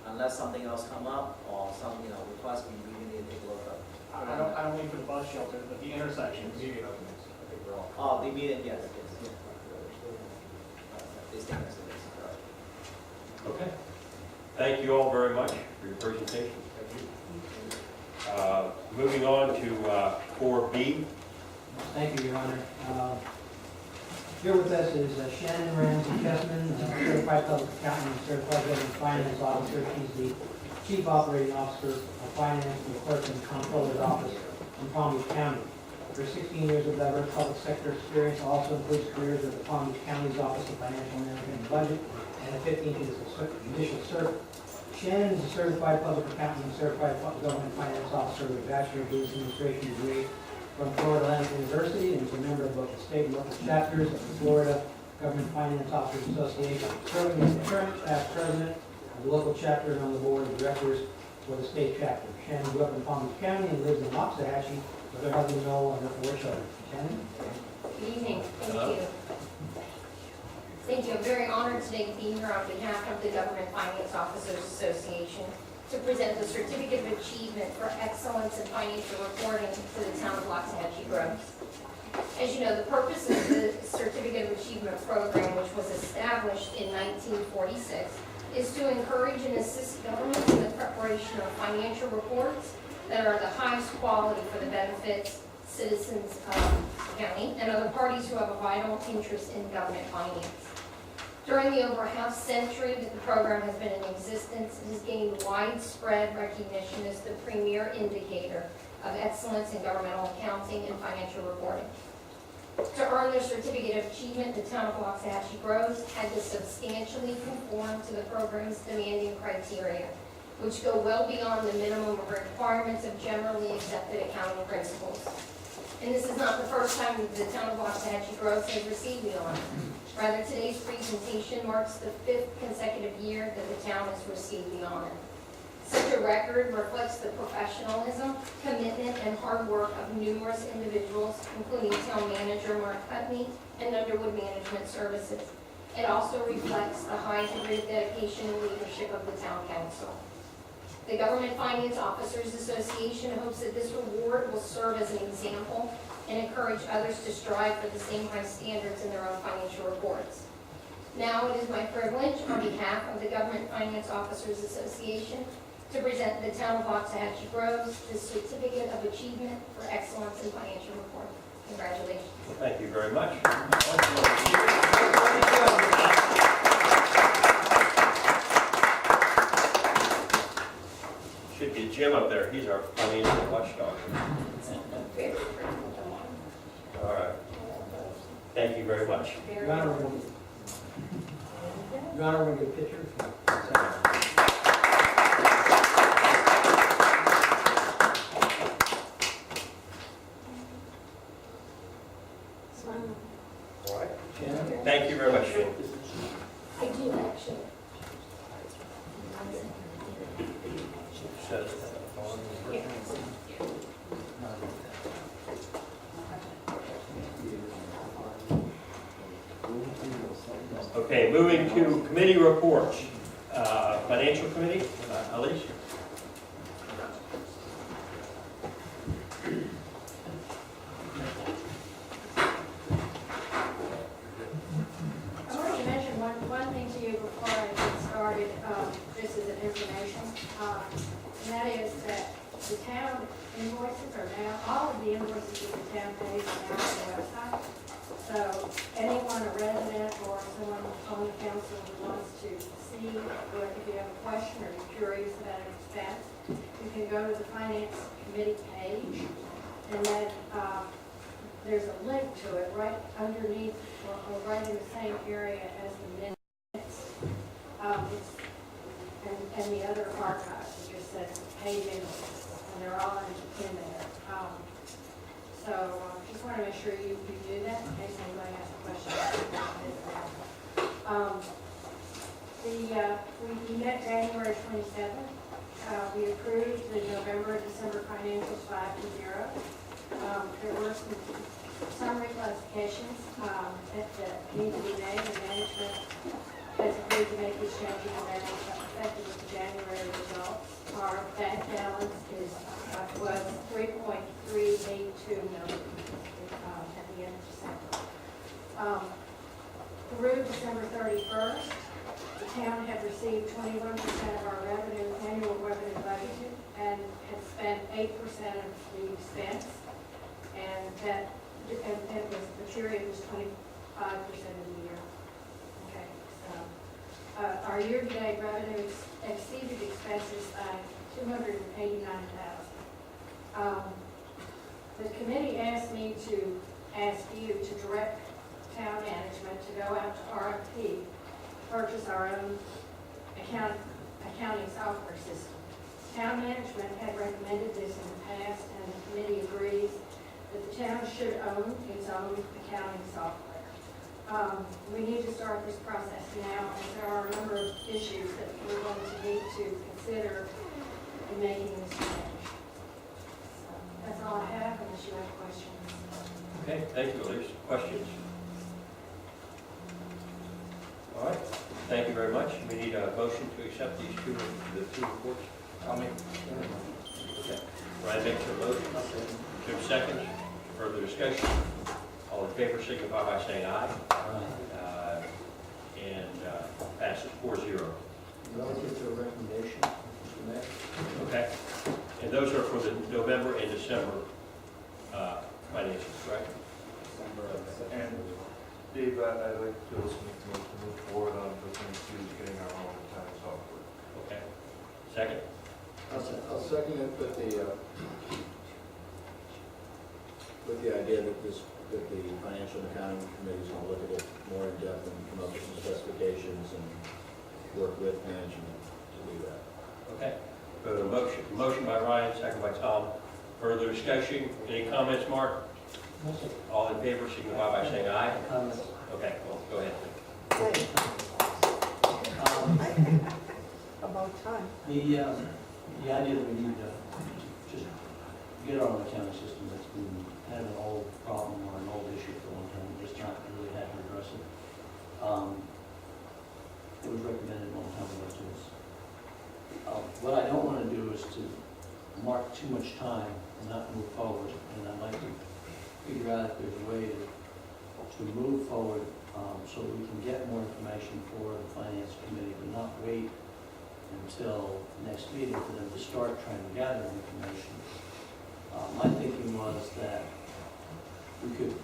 Unless something else come up, or some, request, we really need to take a look at. I don't mean for the bus shelter, but the intersection, median openings, I think we're all. Oh, the meeting, yes. These things, Okay. Thank you all very much for your presentation. Moving on to 4B. Thank you, Your Honor. Here with us is Shannon Ramsey Chessman, certified public accountant and certified government finance officer. She's the chief operating officer of finance for the clerk and comptroller's office in Palm Beach County. Her 16 years of diverse public sector experience also includes careers at the Palm Beach County's Office of Financial Management and Budget and a 15th judicial cert. Shannon is a certified public accountant and certified government finance officer with a bachelor of business administration degree from Florida Atlantic University, and is a member of both the state and local chapters of the Florida Government Finance Officers Association, serving as the current past president of the local chapter and on the board of directors for the state chapter. Shannon grew up in Palm Beach County and lives in Loxahatchee with her husband Noel and her 4 children. Shannon? Good evening. Thank you. Thank you. I'm very honored today to be here on behalf of the Government Finance Officers Association to present the Certificate of Achievement for Excellence in Financial Reporting to the town of Loxahatchee Groves. As you know, the purpose of the Certificate of Achievement program, which was established in 1946, is to encourage and assist governments in the preparation of financial reports that are the highest quality for the benefits citizens of the county and other parties who have a vital interest in government finance. During the over half century that the program has been in existence, it has gained widespread recognition as the premier indicator of excellence in governmental accounting and financial reporting. To earn their Certificate of Achievement, the town of Loxahatchee Groves had to substantially conform to the program's demanding criteria, which go well beyond the minimum requirements of generally accepted accounting principles. And this is not the first time that the town of Loxahatchee Groves has received the honor. Rather, today's presentation marks the 5th consecutive year that the town has received the honor. Such a record reflects the professionalism, commitment, and hard work of numerous individuals, including town manager Mark Putney and Underwood Management Services. It also reflects the high degree of dedication and leadership of the town council. The Government Finance Officers Association hopes that this reward will serve as an example and encourage others to strive for the same high standards in their own financial reports. Now it is my privilege, on behalf of the Government Finance Officers Association, to present the town of Loxahatchee Groves the Certificate of Achievement for Excellence in Financial Reporting. Congratulations. Well, thank you very much. Should be Jim up there. He's our financial watchdog. All right. Thank you very much. Your Honor, we'll get a picture. All right. Thank you very much, Jim. I do actually. Okay, moving to committee reports. Financial Committee, Elise? I wanted to mention one thing to you before I get started, just as an information, and that is that the town invoices are now, all of the invoices that the town pays are now on the website. So anyone, a resident or someone on the council who wants to see, or if you have a question or you're curious about an expense, you can go to the Finance Committee page, and then there's a link to it right underneath or right in the same area as the minutes. And the other archives, it just says paid invoices, and they're all in there. So just want to make sure you do that in case anybody has a question. We met January 27th, we approved the November, December financials 5-0. There were some reclassifications that need to be made, and management has agreed to make these changes effective with the January results. Our bank balance was $3.382 million at the end of December. Through December 31st, the town had received 21% of our annual revenue budgeted, and had spent 8% of the expense, and the period was 25% of the year. Okay, so our year-to-date revenues exceeded expenses by $289,000. The committee asked me to ask you to direct town management to go out to RFP, purchase our own accounting software system. Town management had recommended this in the past, and the committee agrees that the town should own its own accounting software. We need to start this process now, as there are a number of issues that we're going to need to consider in making this change. So that's all I have, unless you have questions. Okay, thank you, Elise. Questions? All right, thank you very much. We need a motion to accept the two reports. I'll make. Okay. Ryan makes a motion. Jim seconds. Further discussion? All in favor signify by saying aye. Passes 4-0. Relative to a recommendation, Mr. Mayor? Okay. And those are for the November and December financials, correct? And Dave, I'd like to move forward on looking to getting our own accounting software. Okay. Second? I'll second it with the idea that the Financial and Accounting Committee is going to look at it more in depth and come up with some specifications and work with management to do that. Okay. Go to motion by Ryan, second by Tom. Further discussion? Any comments, Mark? No, sir. All in favor signify by saying aye. Comments? Okay, well, go ahead. About time. The idea that we need to just get our own accounting system that's been kind of an old problem or an old issue for a long time, we just not really had to address it. It was recommended a long time ago to us. What I don't want to do is to mark too much time and not move forward, and I'd like to figure out if there's a way to move forward so that we can get more information for the Finance Committee, but not wait until next meeting for them to start trying to gather information. My thinking was that we could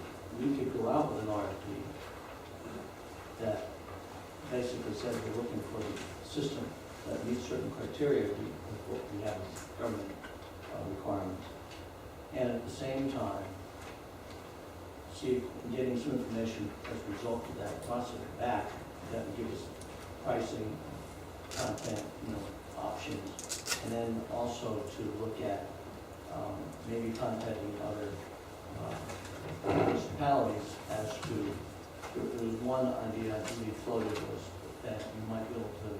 go out with an RFP that basically said we're looking for a system that meets certain criteria with what we have as government requirements. And at the same time, getting some information as a result of that process back that would give us pricing, content, options, and then also to look at maybe contacting other municipalities as to, there was one idea I believe floated was that you might be able to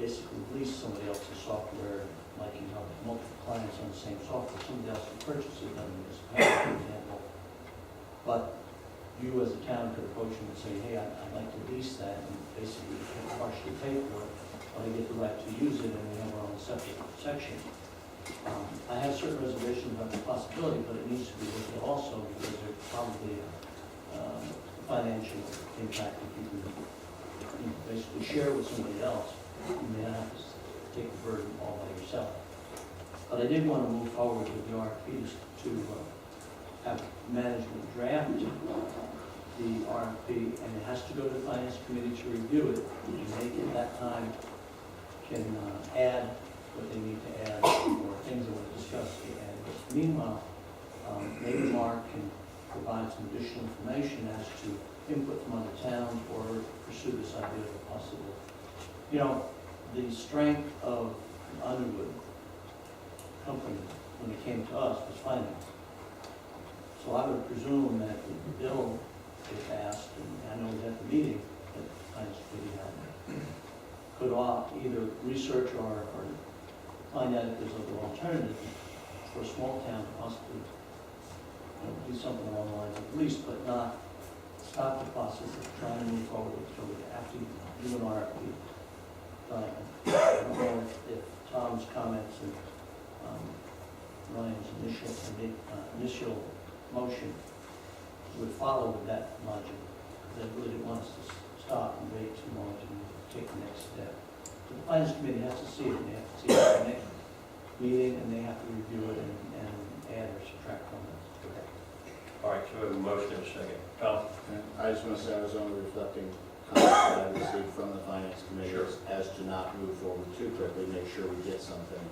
basically lease somebody else's software, like you have multiple clients on the same software, somebody else will purchase it, not a municipality, for example. But you as a town could approach them and say, hey, I'd like to lease that, and basically you can partially pay for it, but I get the right to use it, and we have our own separate section. I have certain reservations about the possibility, but it needs to be looked at also, because there's probably a financial impact if you can basically share with somebody else. You may not have to take the burden all by yourself. But I did want to move forward with the RFP to have management draft the RFP, and it has to go to the Finance Committee to review it, and they at that time can add what they need to add, or things they want to discuss to add. Meanwhile, maybe Mark can provide some additional information as to input from other towns or pursue this idea of a possible. The strength of the Underwood company when it came to us was finance. So I would presume that the bill, if asked, and I know it was at the meeting that the Finance Committee had, could either research or find out if there's other alternatives for a small town to possibly, do something along the lines of lease, but not stop the process of trying to move forward until we have to do an RFP. I don't know if Tom's comments and Ryan's initial motion would follow with that logic. They really want us to stop and wait too long to take the next step. But the finance committee has to see it, and they have to see it at the next meeting, and they have to review it and add or subtract from it. All right, so we have a motion and a second. Tom? I just want to say I was only reflecting comments that I received from the finance committee Sure. as to not move forward too quickly, make sure we get something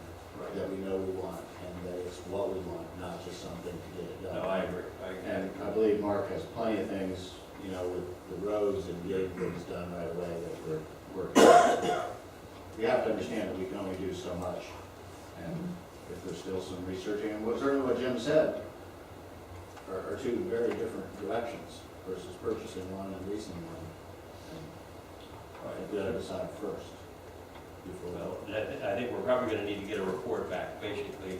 that we know we want, and that it's what we want, not just something to get it done. No, I agree. And I believe Mark has plenty of things, with the roads and getting things done right away that we're working on. We have to understand that we can only do so much. And if there's still some researching, and certainly what Jim said, are two very different directions versus purchasing one and leasing one. And I think we ought to decide first before. Well, I think we're probably gonna need to get a report back, basically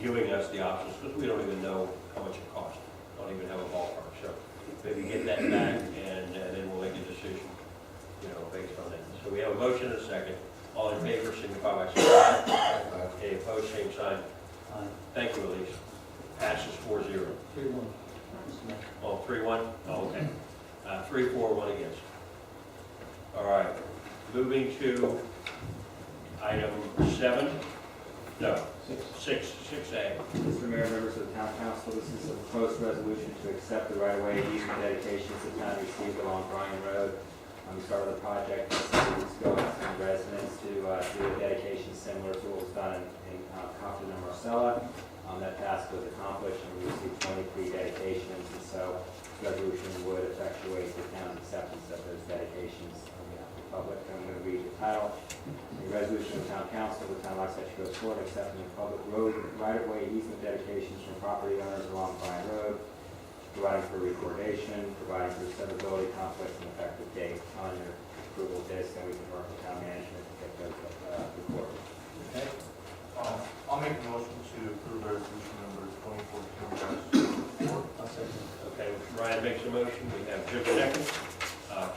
giving us the options, because we don't even know how much it costs. Don't even have a ballpark, so maybe get that back, and then we'll make a decision, based on that. So we have a motion and a second. All in favor, signify by saying aye. Any opposed, same sign. Aye. Thank you, Elise. Passes 4-0. 3-1, Mr. Mayor. Oh, 3-1? Oh, okay. 3-4, 1 against. All right, moving to item 7. No, 6A. Mr. Mayor, members of the Town Council, this is a proposed resolution to accept the right-of-way easement dedications the town received along Bryan Road. We started the project several weeks ago, asking residents to do a dedication similar to what was done in Compton and Marcella. That task was accomplished, and we received 23 dedications, and so the resolution would effectuate the town's acceptance of those dedications on behalf of the public. I'm going to read the title. The resolution of the Town Council of the Town of Roxbury goes forward accepting the public road right-of-way easement dedications from property owners along Bryan Road, providing for recordation, providing for severability, conflicts, and effective date. On your approval of this, then we can work with town management to get those recorded. Okay. I'll make a motion to approve resolution number 2014-4. I'll second. Okay, Ryan makes a motion, we have Jim second.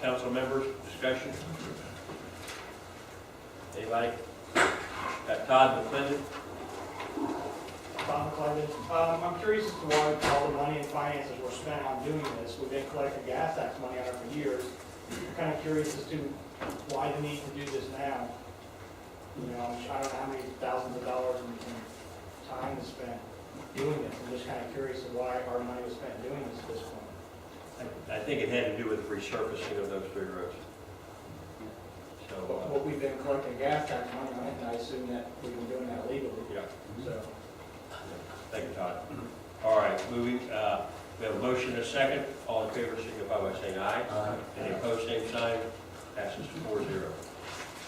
Council members, discussion? Anybody? Got Todd McClendon? Bob McClendon. I'm curious as to why all the money and finances were spent on doing this. We've been collecting gas tax money on it for years. I'm kind of curious as to why the need to do this now. I don't know how many thousands of dollars and time is spent doing this. I'm just kind of curious of why our money was spent doing this at this point. I think it had to do with resurfacing of those 3 roads. So, But we've been collecting gas tax money on it, and I assume that we've been doing that legally. yeah, So, thank you, Todd. All right, moving, we have a motion and a second. All in favor, signify by saying aye. Aye. Any opposed, same sign. Passes 4-0.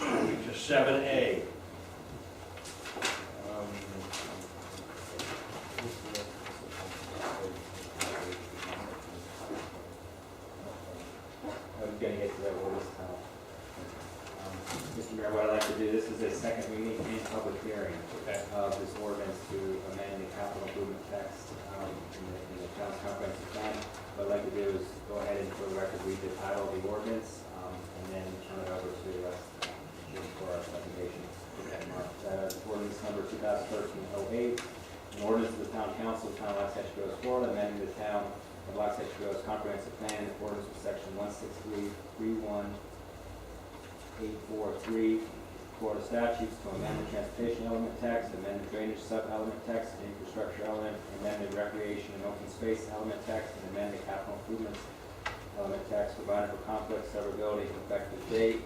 Moving to 7A. I'm going to get to that word this time. Mr. Mayor, what I'd like to do, this is a second reading and public hearing Okay. of this ordinance to amend the capital improvement text in the town's comprehensive plan. What I'd like to do is go ahead and for the record read the title of the ordinance and then turn it over to Jim for our presentation. Ordinance number 2013-08, an ordinance of the Town Council of the Town of Los Angeles, Florida, amending the Town of Los Angeles comprehensive plan in accordance with section 163.31843 Florida statutes to amend the transportation element text, amend the drainage sub-element text, the infrastructure element, amend the recreation and open space element text, and amend the capital improvements element text, providing for conflict, severability, and effective date.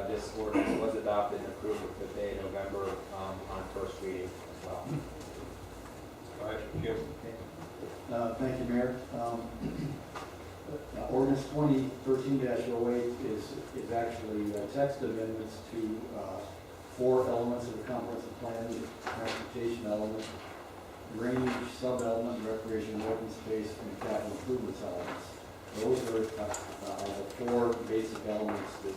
This ordinance was adopted and approved the 5th day of November on first reading as well. All right, Jim. Thank you, Mayor. Ordinance 2013-08 is actually text amendments to 4 elements of the comprehensive plan: the transportation element, drainage sub-element, recreation and open space, and capital improvements elements. Those are the 4 basic elements that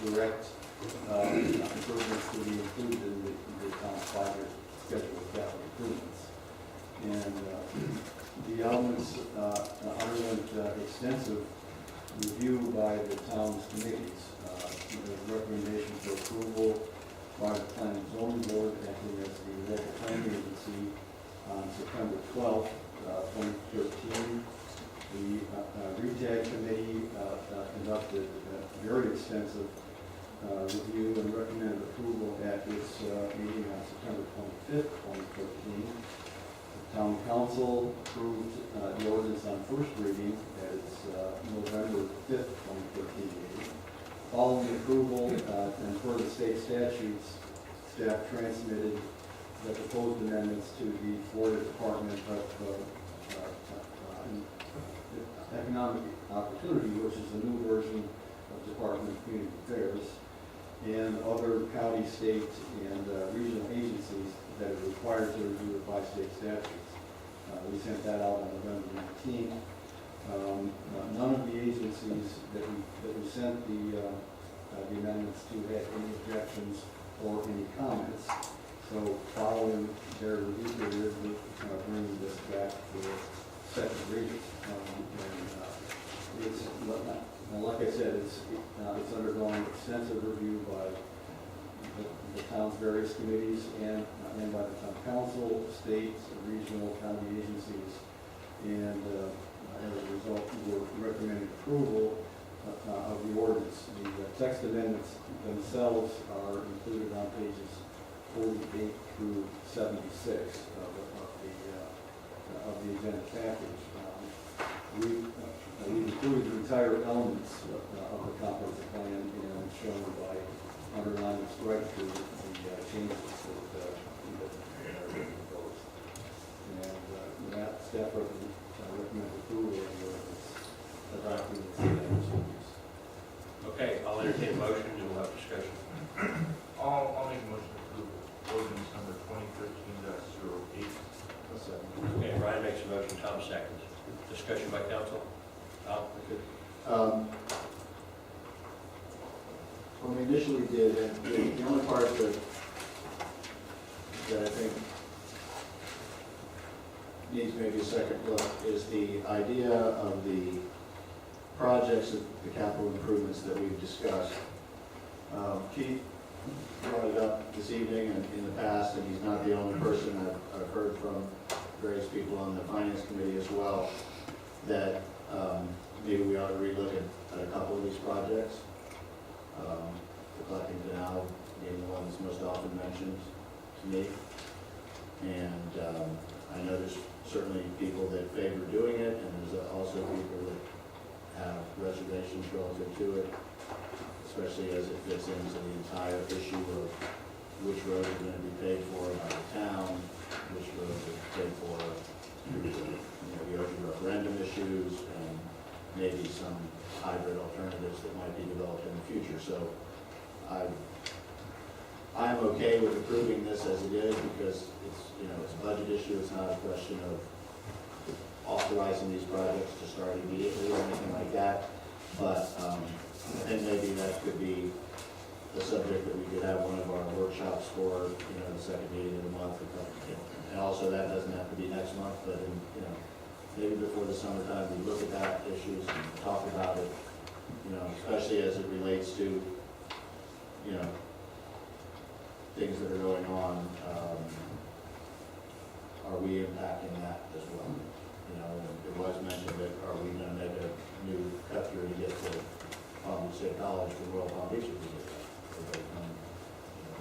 direct improvements to be included in the town's five-year schedule of capital improvements. And the elements underwent extensive review by the town's committees. There's a recommendation for approval by the Planning and Zoning Board, acting as the local planning agency on September 12th, 2013. The RETAG committee conducted a very extensive review and recommended approval at its meeting on September 25th, 2013. The Town Council approved the ordinance on first reading at its November 5th, 2013 meeting. Following approval and per the state statutes, staff transmitted the proposed amendments to the Florida Department of Economic Opportunity, which is the new version of Department of Community Affairs, and other county, state, and regional agencies that are required to review it by state statutes. We sent that out on November 19th. None of the agencies that we sent the amendments to had any objections or any comments. So following their review period, we're bringing this back for second reading. It's, like I said, it's undergoing extensive review by the town's various committees and by the town council, state, regional, county agencies, and as a result, we're recommending approval of the ordinance. The text amendments themselves are included on pages 48 through 76 of the agenda package. We've included the entire elements of the comprehensive plan and shown by underlining strike through the changes that are proposed. And that staff recommends approval of the ordinance adopting the changes. Okay, I'll entertain a motion and we'll have discussion. I'll make a motion to approve ordinance number 2013-08. Okay, Brian makes a motion, Tom seconds. Discussion by council. Tom? When we initially did, and the only part that I think needs maybe a second look is the idea of the projects, of the capital improvements that we've discussed. Keith brought it up this evening and in the past, and he's not the only person. I've heard from various people on the finance committee as well, that maybe we ought to relook at a couple of these projects. The collecting canal being the one that's most often mentioned to me. And I know there's certainly people that favor doing it, and there's also people that have reservations relative to it, especially as it fits into the entire issue of which roads are going to be paid for by the town, which roads are paid for through the open referendum issues, and maybe some hybrid alternatives that might be developed in the future. So I'm okay with approving this as it is, because it's a budget issue. It's not a question of authorizing these projects to start immediately or anything like that. But I think maybe that could be a subject that we could have one of our workshops for, the second meeting of the month. And also, that doesn't have to be next month, but maybe before the summertime, we look at that issues and talk about it, especially as it relates to, things that are going on. Are we impacting that as well? It was mentioned that, are we going to make a new cut through to get to Palm Beach State College for Royal Palm Beach? We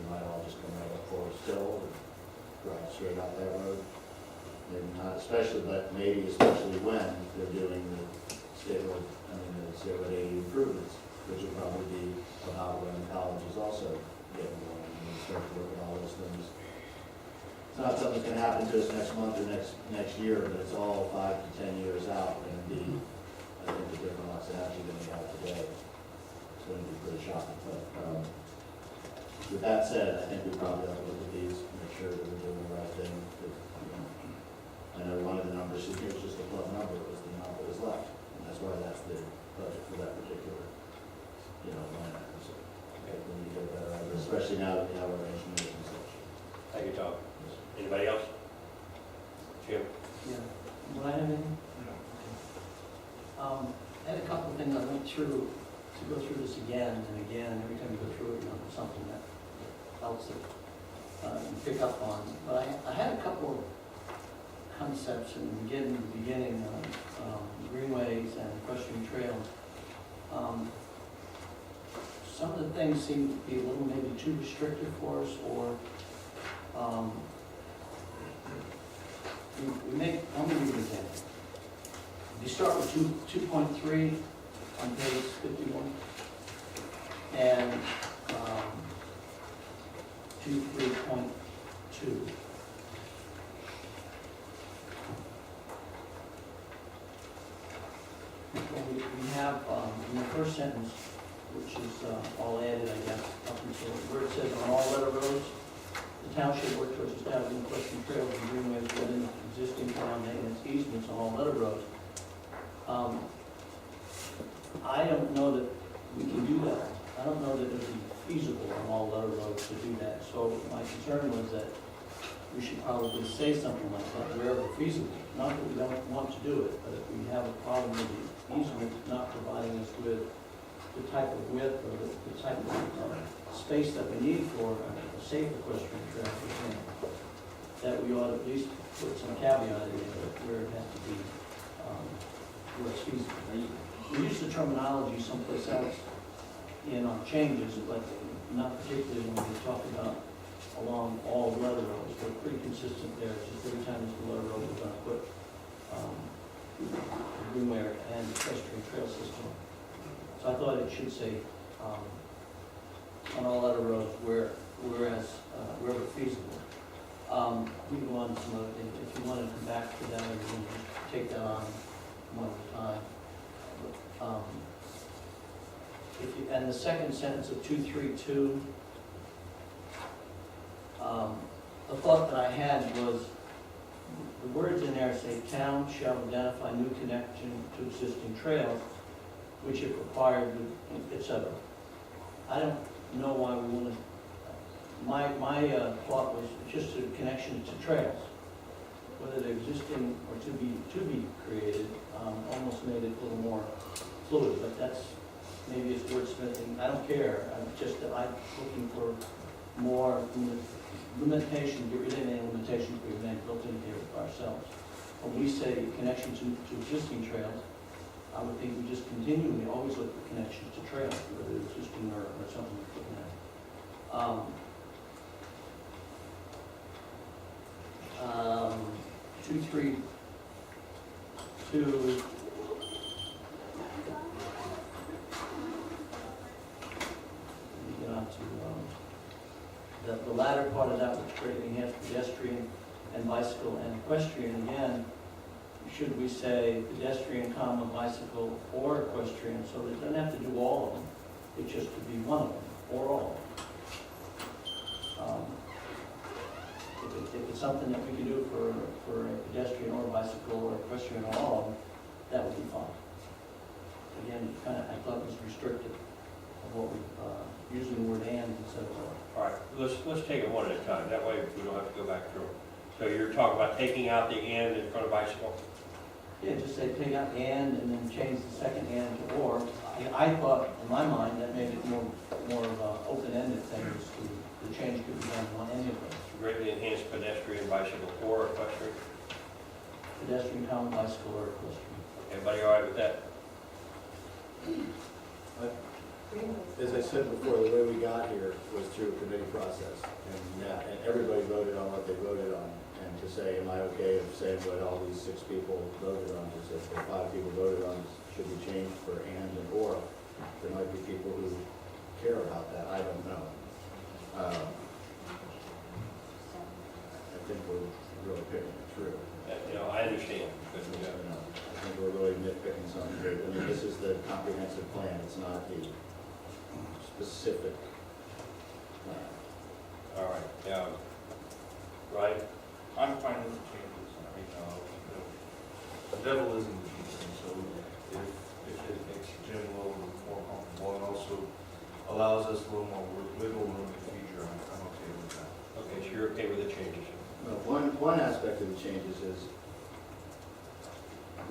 might all just come right up Forest Hill and drive straight out that road. Maybe not especially, but maybe especially when they're doing the state road 80 improvements, which will probably be about when the college is also getting going. And we start to look at all those things. It's not something that's going to happen to us next month or next year, but it's all 5 to 10 years out. And indeed, I think the different lots that actually going to be out today, it's going to be pretty shocking. But with that said, I think we probably ought to look at these, make sure that we're doing the right thing. I know one of the numbers, it was just a club number, it was the amount that was left. And that's why that's the budget for that particular, line item. So, okay, we need to get especially now that we have our engineers and such. Thank you, Tom. Anybody else? Jim? Yeah. Do I have anything? I had a couple of things I went through, to go through this again and again, every time you go through it, there's something that else that you pick up on. But I had a couple of concepts in the beginning on greenways and equestrian trails. Some of the things seem to be a little maybe too restrictive for us, or we make, I'm going to give you an example. You start with 2.3 on page 51, and 2.3.2. We have in the first sentence, which is all added, I guess, up until where it says on all letter roads, the town should work towards establishing equestrian trails and greenways within existing town maintenance easements on all letter roads. I don't know that we can do that. I don't know that it would be feasible on all letter roads to do that. So my concern was that we should probably say something like that wherever feasible. Not that we don't want to do it, but if we have a problem with the easement not providing us with the type of width or the type of space that we need for a safe equestrian trail, for example, that we ought to at least put some caveat in there where it has to be, where it's feasible. We use the terminology someplace else in our changes, but not particularly when we talk about along all letter roads. We're pretty consistent there. It's just every time it's the letter road, we're going to put the greenway and equestrian trail system. So I thought it should say on all letter roads wherever feasible. We can go on to some other things. If you want to come back to that, or you can just take that on one at a time. And the second sentence of 232, the thought that I had was, the words in there say, town shall identify new connection to existing trails, which if required, etc. I don't know why we want to, my thought was just a connection to trails. Whether they're existing or to be created, almost made it a little more fluid, but that's, maybe it's wordsmithing, I don't care. I'm just that I'm looking for more limitation, get rid of any limitations we've made built in here for ourselves. When we say connection to existing trails, I would think we just continually always look for connections to trails, whether it's existing or something we're looking at. 232. Get on to the latter part of that, which greatly enhance pedestrian and bicycle and equestrian. Again, should we say pedestrian, comma, bicycle, or equestrian, so that it doesn't have to do all of them, it just could be one of them, or all of them. If it's something that we can do for a pedestrian or bicycle or equestrian or all of them, that would be fine. Again, kind of, I thought it was restrictive of what we, using the word and instead of or. All right, let's take it one at a time. That way we don't have to go back through them. So you're talking about taking out the and in front of bicycle? Yeah, just say take out and then change the second and to or. I thought, in my mind, that made it more of an open-ended thing, as to the change could be done on any of those. Greatly enhanced pedestrian, bicycle, or equestrian? Pedestrian, common, bicycle, or equestrian. Everybody all right with that? As I said before, the way we got here was through a committee process, and everybody voted on what they voted on. And to say, am I okay of saying what all these 6 people voted on, is if the 5 people voted on should be changed for and or. There might be people who care about that, I don't know. I think we're really picking it through. I understand. But, I think we're really nitpicking something here. I mean, this is the comprehensive plan, it's not the specific plan. all right. Right? I'm fine with the changes. The devil is in the details, so if it makes Jim a little more comfortable, and also allows us a little more wiggle room in the future, you're okay with the changes. One aspect of the changes is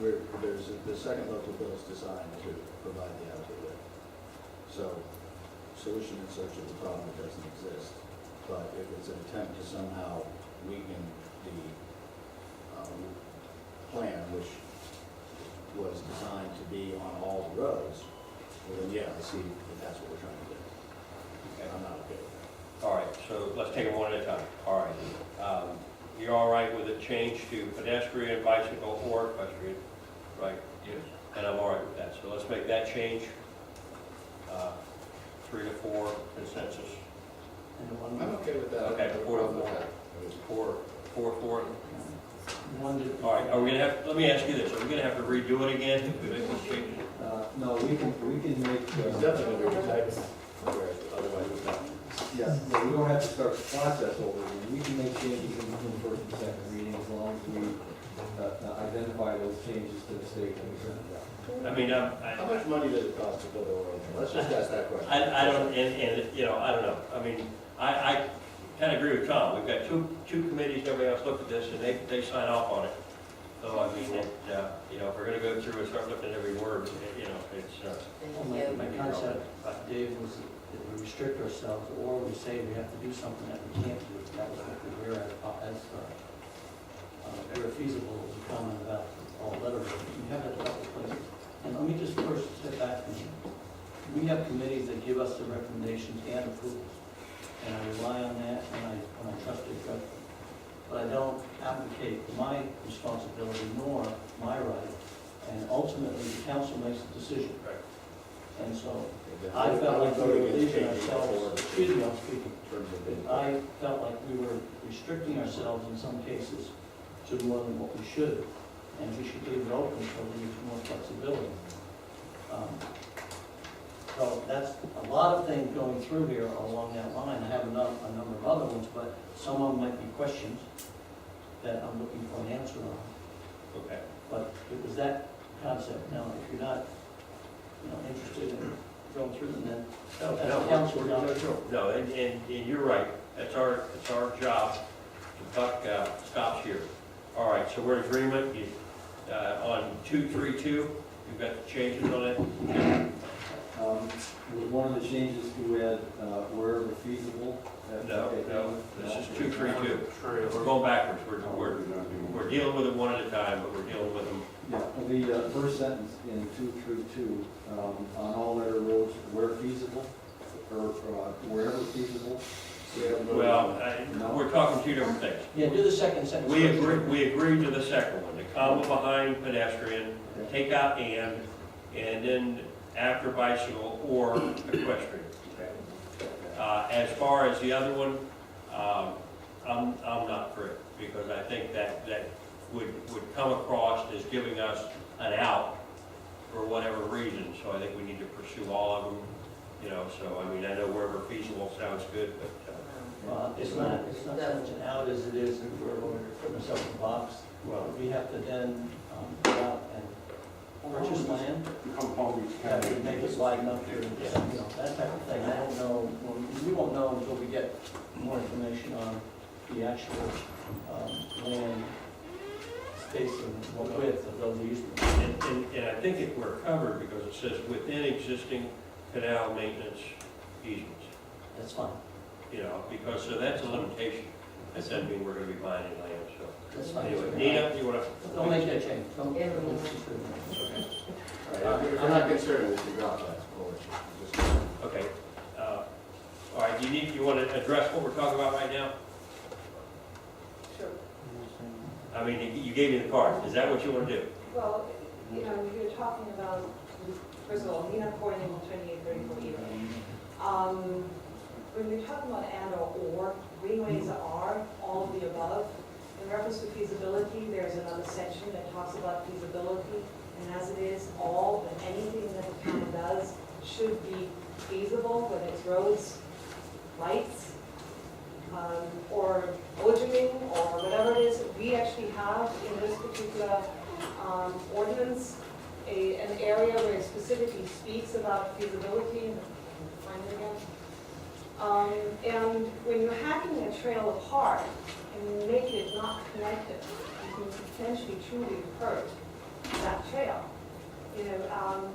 there's the second local bill is designed to provide the outlet with. So, solution in search of the problem that doesn't exist. But if it's an attempt to somehow weaken the plan, which was designed to be on all the roads, well then, yeah, I see that that's what we're trying to do. Okay. I'm not okay with that. All right, so let's take them one at a time. All right. You're all right with a change to pedestrian, bicycle, or equestrian, right? Yes. And I'm all right with that. So let's make that change. 3 to 4 consensus. I'm okay with that. Okay, 4 to 4. 4. All right, are we gonna have, let me ask you this, are we gonna have to redo it again if we make these changes? No, we can make, It's definitely going to be typed, otherwise it's not. yeah, we don't have to start the process over. We can make changes in the first and second reading as long as we identify those changes to the state and we send it out. I mean, How much money does it cost to build a road? Let's just ask that question. I don't, and, you know, I don't know. I mean, I kind of agree with Tom. We've got two committees, everybody else looked at this, and they sign off on it. So, I mean, you know, if we're gonna go through and start looking at every word, you know, it's, Well, my concept, Dave, was that we restrict ourselves, or we say we have to do something that we can't do. That was what we were at, as where feasible, was a comment about all letter writing. We have it a couple places. And let me just first step back from here. We have committees that give us the recommendations and approvals. And I rely on that, and I trust their judgment. But I don't advocate my responsibility nor my right, and ultimately the council makes the decision. Right. And so I felt like we were leaving ourselves, excuse me, I'm speaking. I felt like we were restricting ourselves in some cases to more than what we should, and we should leave it open so there's more flexibility. So that's a lot of things going through here along that line. I have a number of other ones, but some of them might be questions that I'm looking for an answer on. okay. But it was that concept. Now, if you're not, interested in going through them, then that's the council job. No, and you're right. It's our job. The buck stops here. All right, so we're in agreement. On 232, you've got the changes on it. One of the changes to add, wherever feasible. No, this is 232. We're going backwards. We're dealing with them one at a time, but we're dealing with them. Yeah, the first sentence in 232, on all letter roads where feasible, or wherever feasible. Well, we're talking two different things. Yeah, do the second sentence. We agreed to the second one, the comma behind pedestrian, take out and then after bicycle or equestrian. As far as the other one, I'm not for it, because I think that would come across as giving us an out for whatever reason, so I think we need to pursue all of them, so, I mean, I know wherever feasible sounds good, but, It's not so much an out as it is, if we're putting ourselves in a box. Well, we have to then go out and purchase land. Have to make it wide enough for, that type of thing. I don't know, we won't know until we get more information on the actual land space and what width of those easements. and I think we're covered because it says within existing canal maintenance easements, That's fine. because, so that's a limitation. That doesn't mean we're gonna be buying any land, so. That's fine. Anyway, Nina, you wanna? Don't make that change. Don't. Okay. I'm not concerned with the drop that. Okay. All right, you want to address what we're talking about right now? Sure. I mean, you gave me the card. Is that what you want to do? Well, you're talking about, first of all, Nina Corning, 2834 Eagle. When we're talking about and or, greenways are all of the above. In reference to feasibility, there's another section that talks about feasibility, and as it is, all and anything that the town does should be feasible, whether it's roads, lights, or ojoing, or whatever it is. We actually have in this particular ordinance an area where it specifically speaks about feasibility. Find it again. And when you're hacking a trail apart and you make it not connected, you can potentially truly hurt that trail. You know,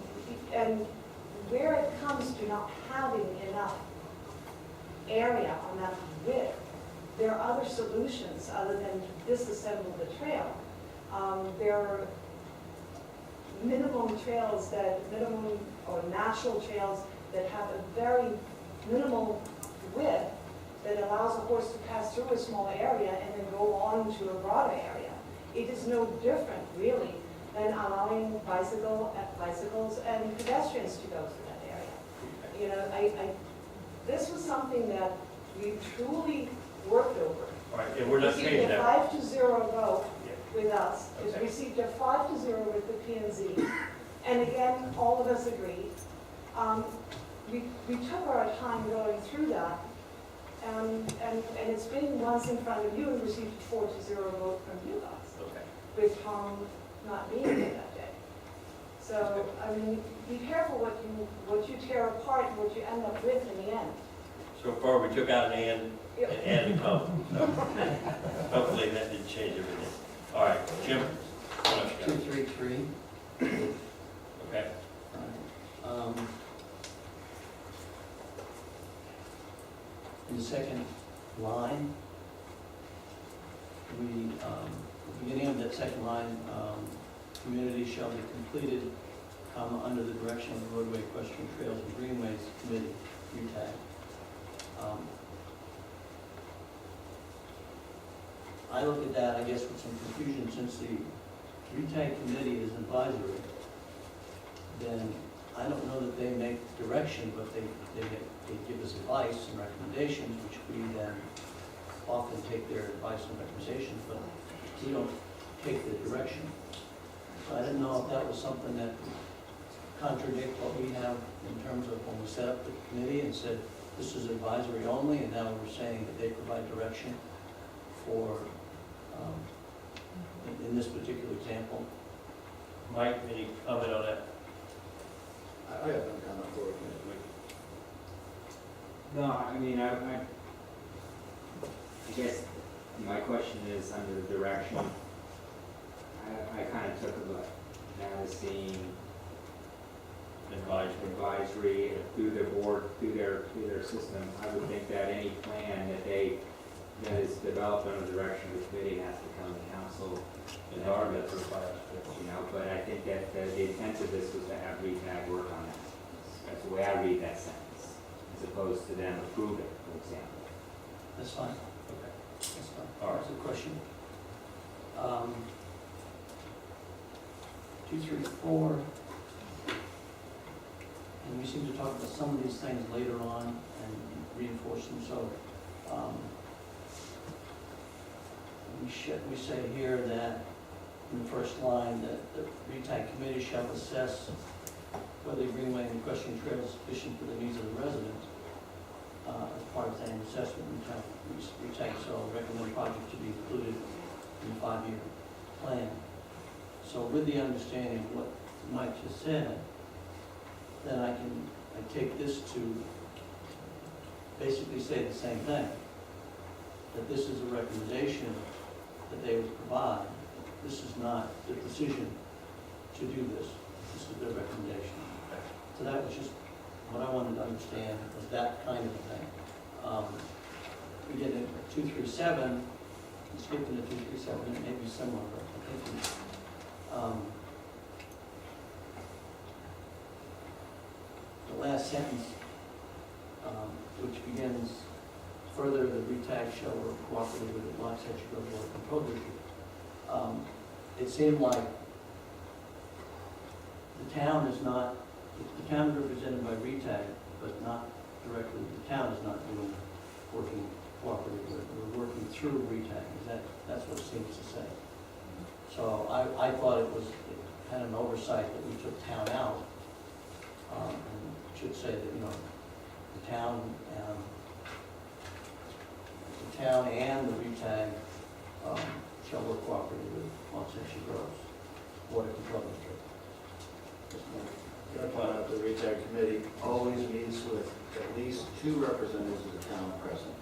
and where it comes to not having enough area on that width, there are other solutions other than to disassemble the trail. There are minimum trails or natural trails that have a very minimal width that allows a horse to pass through a small area and then go on to a broader area. It is no different, really, than allowing bicycles and pedestrians to go through that area. You know, this was something that we truly worked over. All right, and we're not changing that. Received a 5-0 vote with us. It received a 5-0 with the P&Z. And again, all of us agreed. We took our time going through that. And it's been once in front of you and received a 4-0 vote from you guys. Okay. With Tom not being here that day. So, I mean, be careful what you tear apart and what you end up with in the end. So far, we took out an and added Tom. So hopefully that didn't change everything. All right, Jim, what else you got? 233. Okay. In the second line, the beginning of that second line, community shall be completed, under the direction of the roadway, equestrian trails and greenways committee, UTAG. I look at that, I guess, with some confusion, since the UTAG committee is advisory, then I don't know that they make direction, but they give us advice and recommendations, which we then often take their advice and recommendations, but we don't take the direction. So I didn't know if that was something that contradict what we have in terms of when we set up the committee and said, this is advisory only, and now we're saying that they provide direction for, in this particular example. Mike, any comment on that? I have no comment for it. No, I mean, I guess my question is under the direction. I kind of took a look at seeing advisory through their board, through their system. I would think that any plan that is developed under the direction of the committee has to come to council regardless. You know, but I think that the intent of this was to have RETAG work on that. That's the way I read that sentence, as opposed to them approve it, for example. That's fine. Okay. That's fine. All right. That's a question. 2, 3, 4. And we seem to talk about some of these things later on and reinforce them. So we say here that in the first line that the RETAG committee shall assess whether the greenway and equestrian trail is sufficient for the needs of the residents. As part of that assessment, RETAG shall recommend projects to be included in the 5-year plan. So with the understanding of what Mike just said, then I take this to basically say the same thing, that this is a recommendation that they would provide. This is not the decision to do this. This is their recommendation. So that was just what I wanted to understand, was that kind of a thing. We get into 237, skipping to 237, it may be similar, but I'm thinking, the last sentence, which begins, further, the RETAG shall work cooperatively with the Waxahachie Road Board Control District. It seemed like the town is not, the town is represented by RETAG, but not directly, the town is not working cooperatively. We're working through RETAG. That's what it seems to say. So I thought it had an oversight that we took town out. And should say that, you know, the town and the RETAG shall work cooperatively with Waxahachie Groves Water Control District. The RETAG committee always meets with at least 2 representatives of the town present,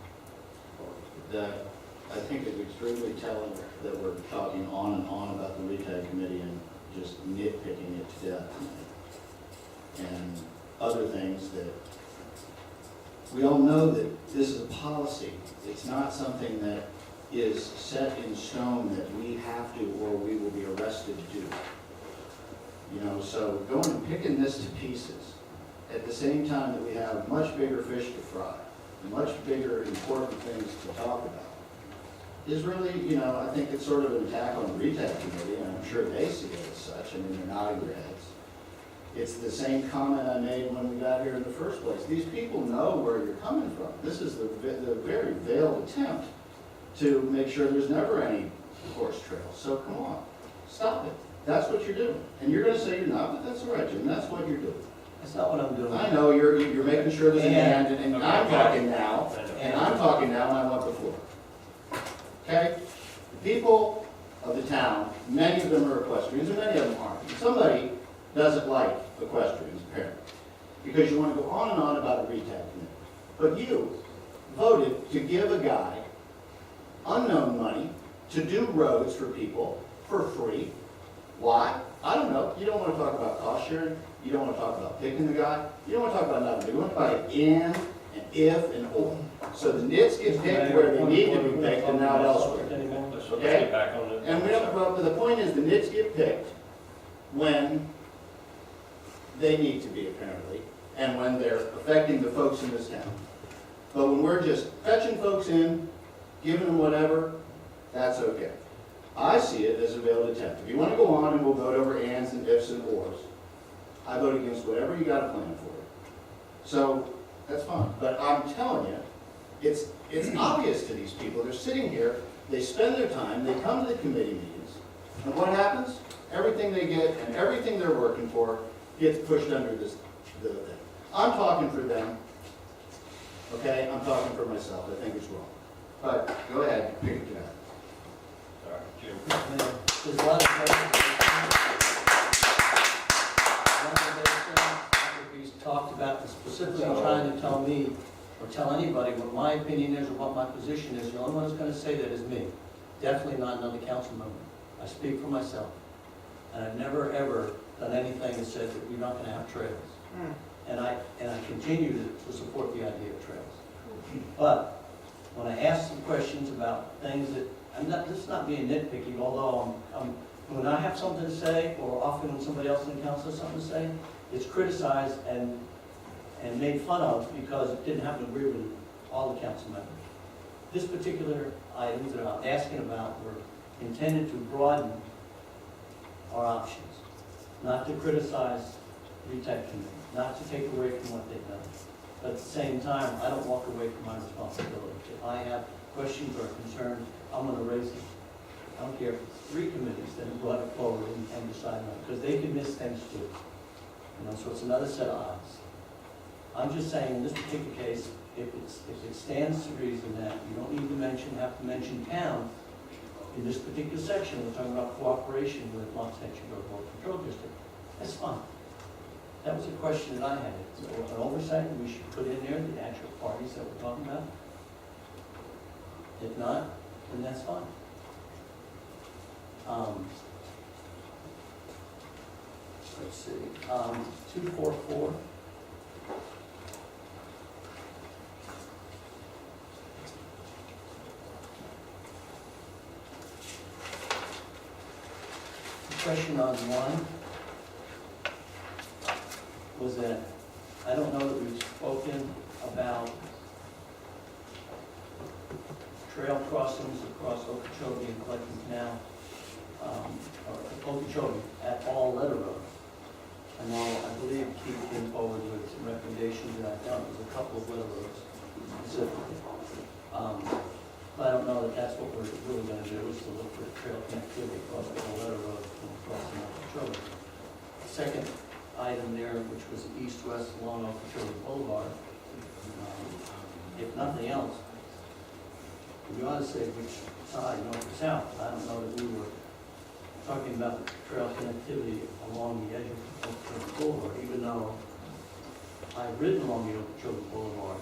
that I think is extremely telling that we're talking on and on about the RETAG committee and just nitpicking it to death tonight. And other things that, we all know that this is a policy. It's not something that is set in stone that we have to or we will be arrested to do. You know, so going and picking this to pieces at the same time that we have much bigger fish to fry, much bigger important things to talk about, is really, you know, I think it's sort of an attack on the RETAG committee, and I'm sure they see it as such. I mean, they're nodding their heads. It's the same comment I made when we got here in the first place. These people know where you're coming from. This is the very veiled attempt to make sure there's never any horse trails. So come on, stop it. That's what you're doing. And you're going to say you're not, but that's all right, Jim. That's what you're doing. That's not what I'm doing. I know, you're making sure there's an and I'm talking now, and I'm talking now, and I want the floor. Okay? The people of the town, many of them are equestrians, and many of them aren't. Somebody doesn't like equestrians, apparently, because you want to go on and on about a RETAG committee. But you voted to give a guy unknown money to do roads for people for free. Why? I don't know. You don't want to talk about cost sharing. You don't want to talk about picking the guy. You don't want to talk about nothing. You want to talk about in and if and or. So the nits get picked where they need to be picked and not elsewhere. Okay? And we don't, well, the point is the nits get picked when they need to be, apparently, and when they're affecting the folks in this town. But when we're just fetching folks in, giving them whatever, that's okay. I see it as a veiled attempt. If you want to go on and we'll vote over ands and ifs and ors, I vote against whatever you got a plan for. So that's fine. But I'm telling you, it's obvious to these people. They're sitting here, they spend their time, they come to the committee meetings, and what happens? Everything they get and everything they're working for gets pushed under the thing. I'm talking for them, okay? I'm talking for myself. I think it's wrong. But go ahead, pick it up. Sorry, Jim. There's a lot of he's talked about and specifically trying to tell me or tell anybody what my opinion is or what my position is. The only one who's going to say that is me. Definitely not another council member. I speak for myself. And I've never, ever done anything that said that we're not going to have trails. And I continue to support the idea of trails. But when I ask some questions about things that, this is not being nitpicky, although when I have something to say, or often when somebody else in the council has something to say, it's criticized and made fun of because it didn't happen to agree with all the council members. This particular items that I'm asking about were intended to broaden our options, not to criticize RETAG committee, not to take away from what they've done. But at the same time, I don't walk away from my responsibility. If I have questions or concerns, I'm going to raise them. I don't care if it's 3 committees that have brought it forward and decide on it, because they can miss things too. You know, so it's another set of eyes. I'm just saying in this particular case, if it stands to reason that you don't need to have to mention town in this particular section, we're talking about cooperation with Long Section Road Water Control District, that's fine. That was a question that I had. So an oversight, we should put in there the actual parties that we're talking about. If not, then that's fine. Let's see, 244. The question on 1 was that I don't know that we've spoken about trail crossings across Okeechobee and Collecting Canal, or Okeechobee at all letter roads. I know, I believe Keith came forward with some recommendations, and I found there's a couple of letter roads specifically. But I don't know that that's what we're really going to do, is to look for trail connectivity across the whole letter road from crossing Okeechobee. The second item there, which was east-west along Okeechobee Boulevard, if nothing else, we ought to say which side, north or south. I don't know that we were talking about trail connectivity along the edge of the boulevard, even though I've ridden along the Okeechobee Boulevard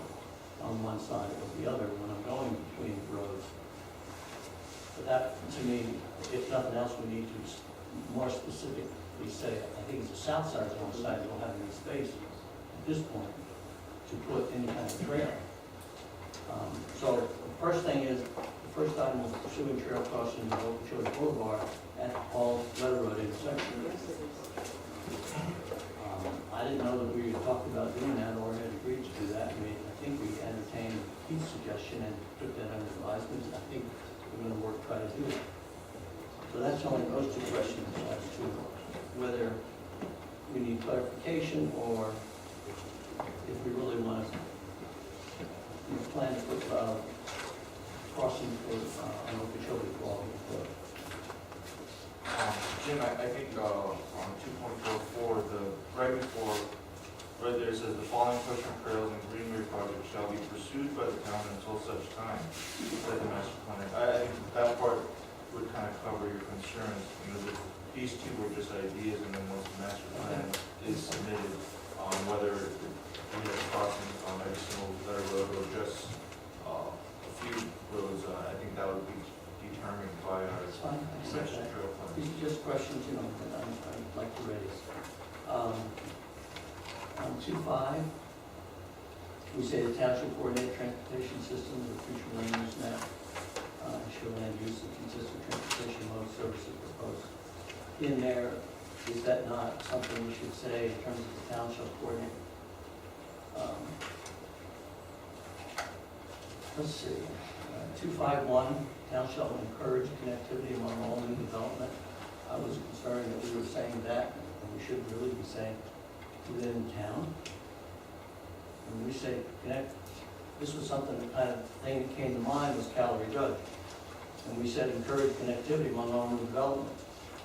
on one side or the other when I'm going between roads. But that, to me, if nothing else, we need to more specifically say, I think it's the south side of the side, don't have any space at this point to put any kind of trail. So the first thing is, the first item was pursuing trail crossing of Okeechobee Boulevard at all railroad intersections. I didn't know that we had talked about doing that or had agreed to do that. I think we entertained Keith's suggestion and took that under advisement. I think we're going to try to do it. So that's only those two questions as to whether we need clarification or if we really want to plan to put crossing for an Okeechobee quality. Jim, I think on 2.44, right before, right there it says the following equestrian trails and greenway projects shall be pursued by the town until such time that the master plan. I think that part would kind of cover your concerns. These two were just ideas, and then once the master plan is submitted, whether we have crossings on every single letter road or just a few roads, I think that would be determined by our master trail plan. These are just questions, that I'd like to raise. On 2.5, we say the town should coordinate transportation systems with future land use map, ensure land use and consistent transportation mode services proposed. In there, is that not something we should say in terms of the town shall coordinate? Let's see, 2.5.1, town shall encourage connectivity among all new development. I was concerned that we were saying that, and we should really be saying within town. When we say connect, this was something that kind of thing that came to mind was Calvary Road. And we said encourage connectivity among all new development.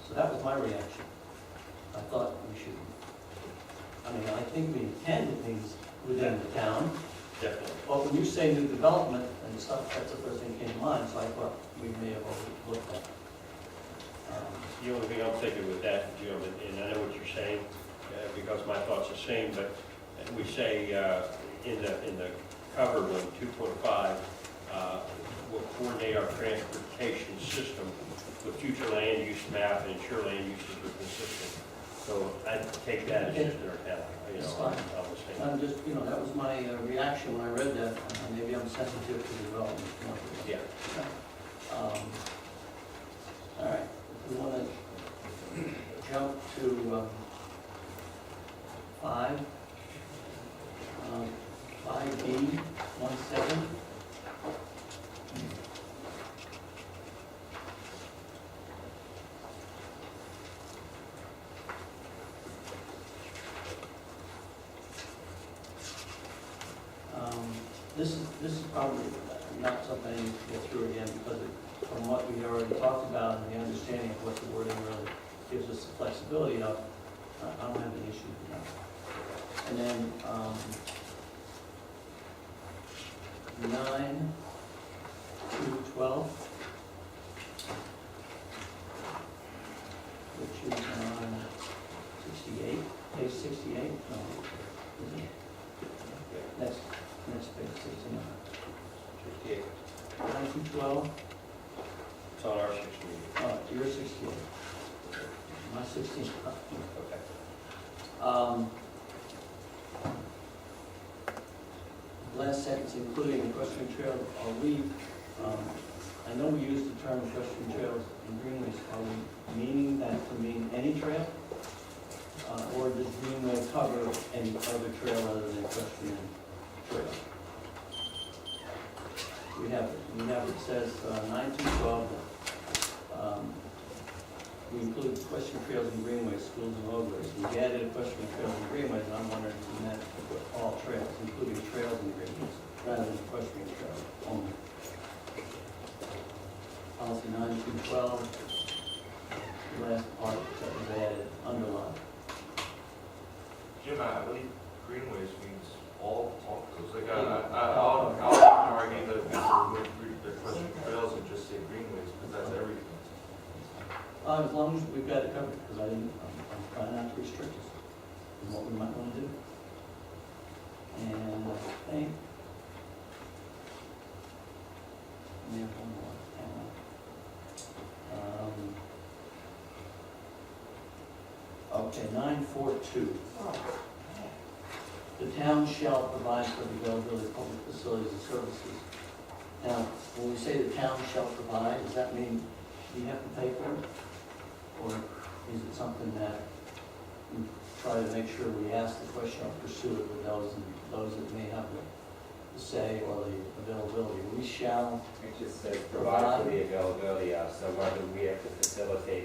So that was my reaction. I thought we should, I think we intend it means within the town. Definitely. But when you say new development and stuff, that's the first thing that came to mind, so I thought we may have overlooked that. The only thing I'm thinking with that, Jim, and I know what you're saying, because my thoughts are the same, but we say in the cover one, 2.5, we'll coordinate our transportation system with future land use map and ensure land uses are consistent. So I take that as just our town. That's fine. I'm just, that was my reaction when I read that. Maybe I'm sensitive to development. Yeah. All right. If we want to jump to 5, 5B, 1.7. This is probably not something I need to go through again because from what we already talked about and the understanding of what the wording really gives us the flexibility of, I don't have any issue with that. And then 9 to 12, which is on 68, page 68. No, is it? Next page, 69. 58. 9 to 12. It's on our 68. Oh, you're 68. My 16. Okay. Last sentence, including equestrian trail, are we, I know we use the term equestrian trails and greenways, are we meaning that to mean any trail? Or does greenway cover any other trail other than equestrian trail? We have it says 9 to 12, we include equestrian trails and greenways, schools and roadways. We added equestrian trails and greenways, and I'm wondering if we meant all trails, including trails and greenways, rather than equestrian trails only. Policy 9 to 12, the last part that was added, underlined. Jim, I believe greenways means all those. Like, I'll argue that we should remove the equestrian trails and just say greenways, because that's everything. As long as we've got it covered, because I'm trying not to restrict us in what we might want to do. And I think we have one more. Hang on. Okay, 942. The town shall provide for the availability of public facilities and services. Now, when we say the town shall provide, does that mean you have to pay for it? Or is it something that we try to make sure we ask the question or pursue it with those that may have the say or the availability? We shall, It just says provide for the availability of, so whether we have to facilitate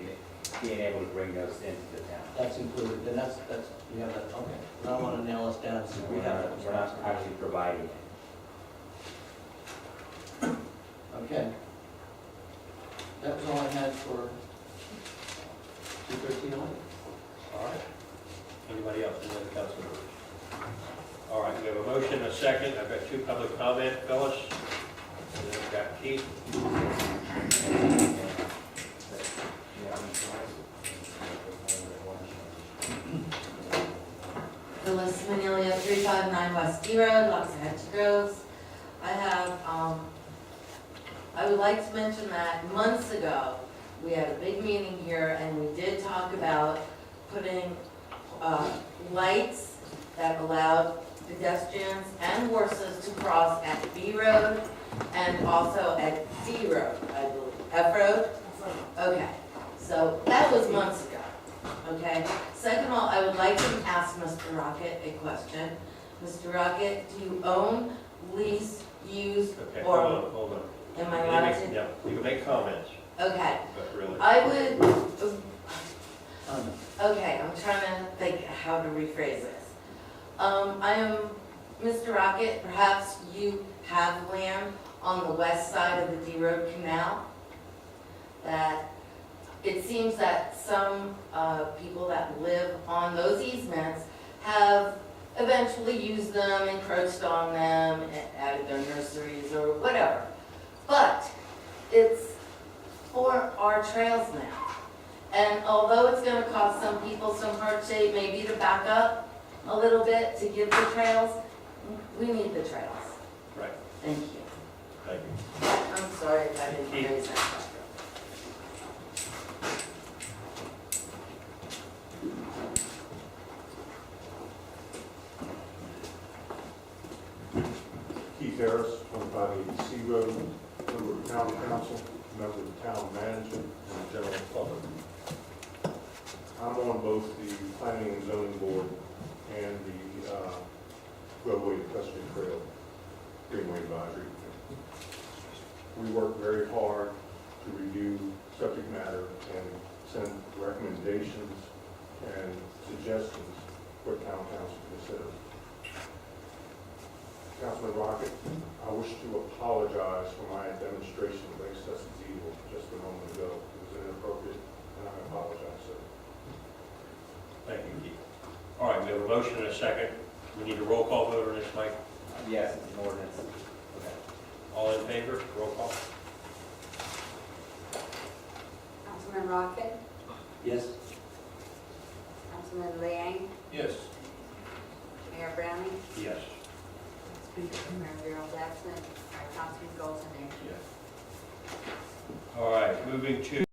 being able to bring those into the town. that's included, then that's, you have that, okay. But I want to nail us down, so we have that We're not responsibility. actually providing it. Okay. That was all I had for 213. All right. Anybody else, any other council members? All right, we have a motion, a second. I've got two public comment, Phyllis. And then I've got Keith. Phyllis Manelia, 359 West D Road, Loxahatchee Groves. I would like to mention that months ago, we had a big meeting here and we did talk about putting lights that allowed pedestrians and horses to cross at B Road and also at D Road, I believe. F Road? Okay, so that was months ago, okay? Second of all, I would like to ask Mr. Rocket a question. Mr. Rocket, do you own, lease, use, Okay, or? hold on. Am I allowed to? Yeah, you can make comments, Okay, but really. I would, okay, I'm trying to think how to rephrase this. I am, Mr. Rocket, perhaps you have land on the west side of the D Road Canal that it seems that some people that live on those easements have eventually used them, encroached on them, added their nurseries or whatever. But it's for our trails now. And although it's going to cause some people some hardship, maybe to back up a little bit to give the trails, we need the trails. Right. Thank you. Thank you. I'm sorry if I didn't raise that. Keith Harris, 2580 C Road, member of the town council, member of the town manager, and the general public. I'm on both the planning and zoning board and the roadway equestrian trail greenway advisory. We work very hard to review subject matter and send recommendations and suggestions for town council to consider. Councilman Rocket, I wish to apologize for my demonstration of excessive evil just a moment ago. It was inappropriate, and I apologize, sir. Thank you, Keith. All right, we have a motion and a second. We need a roll call vote on this, Mike. Yes, it's an ordinance. Okay. All in favor? Roll call. Councilman Rocket, Yes? Councilman Liang, Yes. Mayor Browning, Yes. Mayor Darrell absent, Councilman Golson, Yes. All right, moving to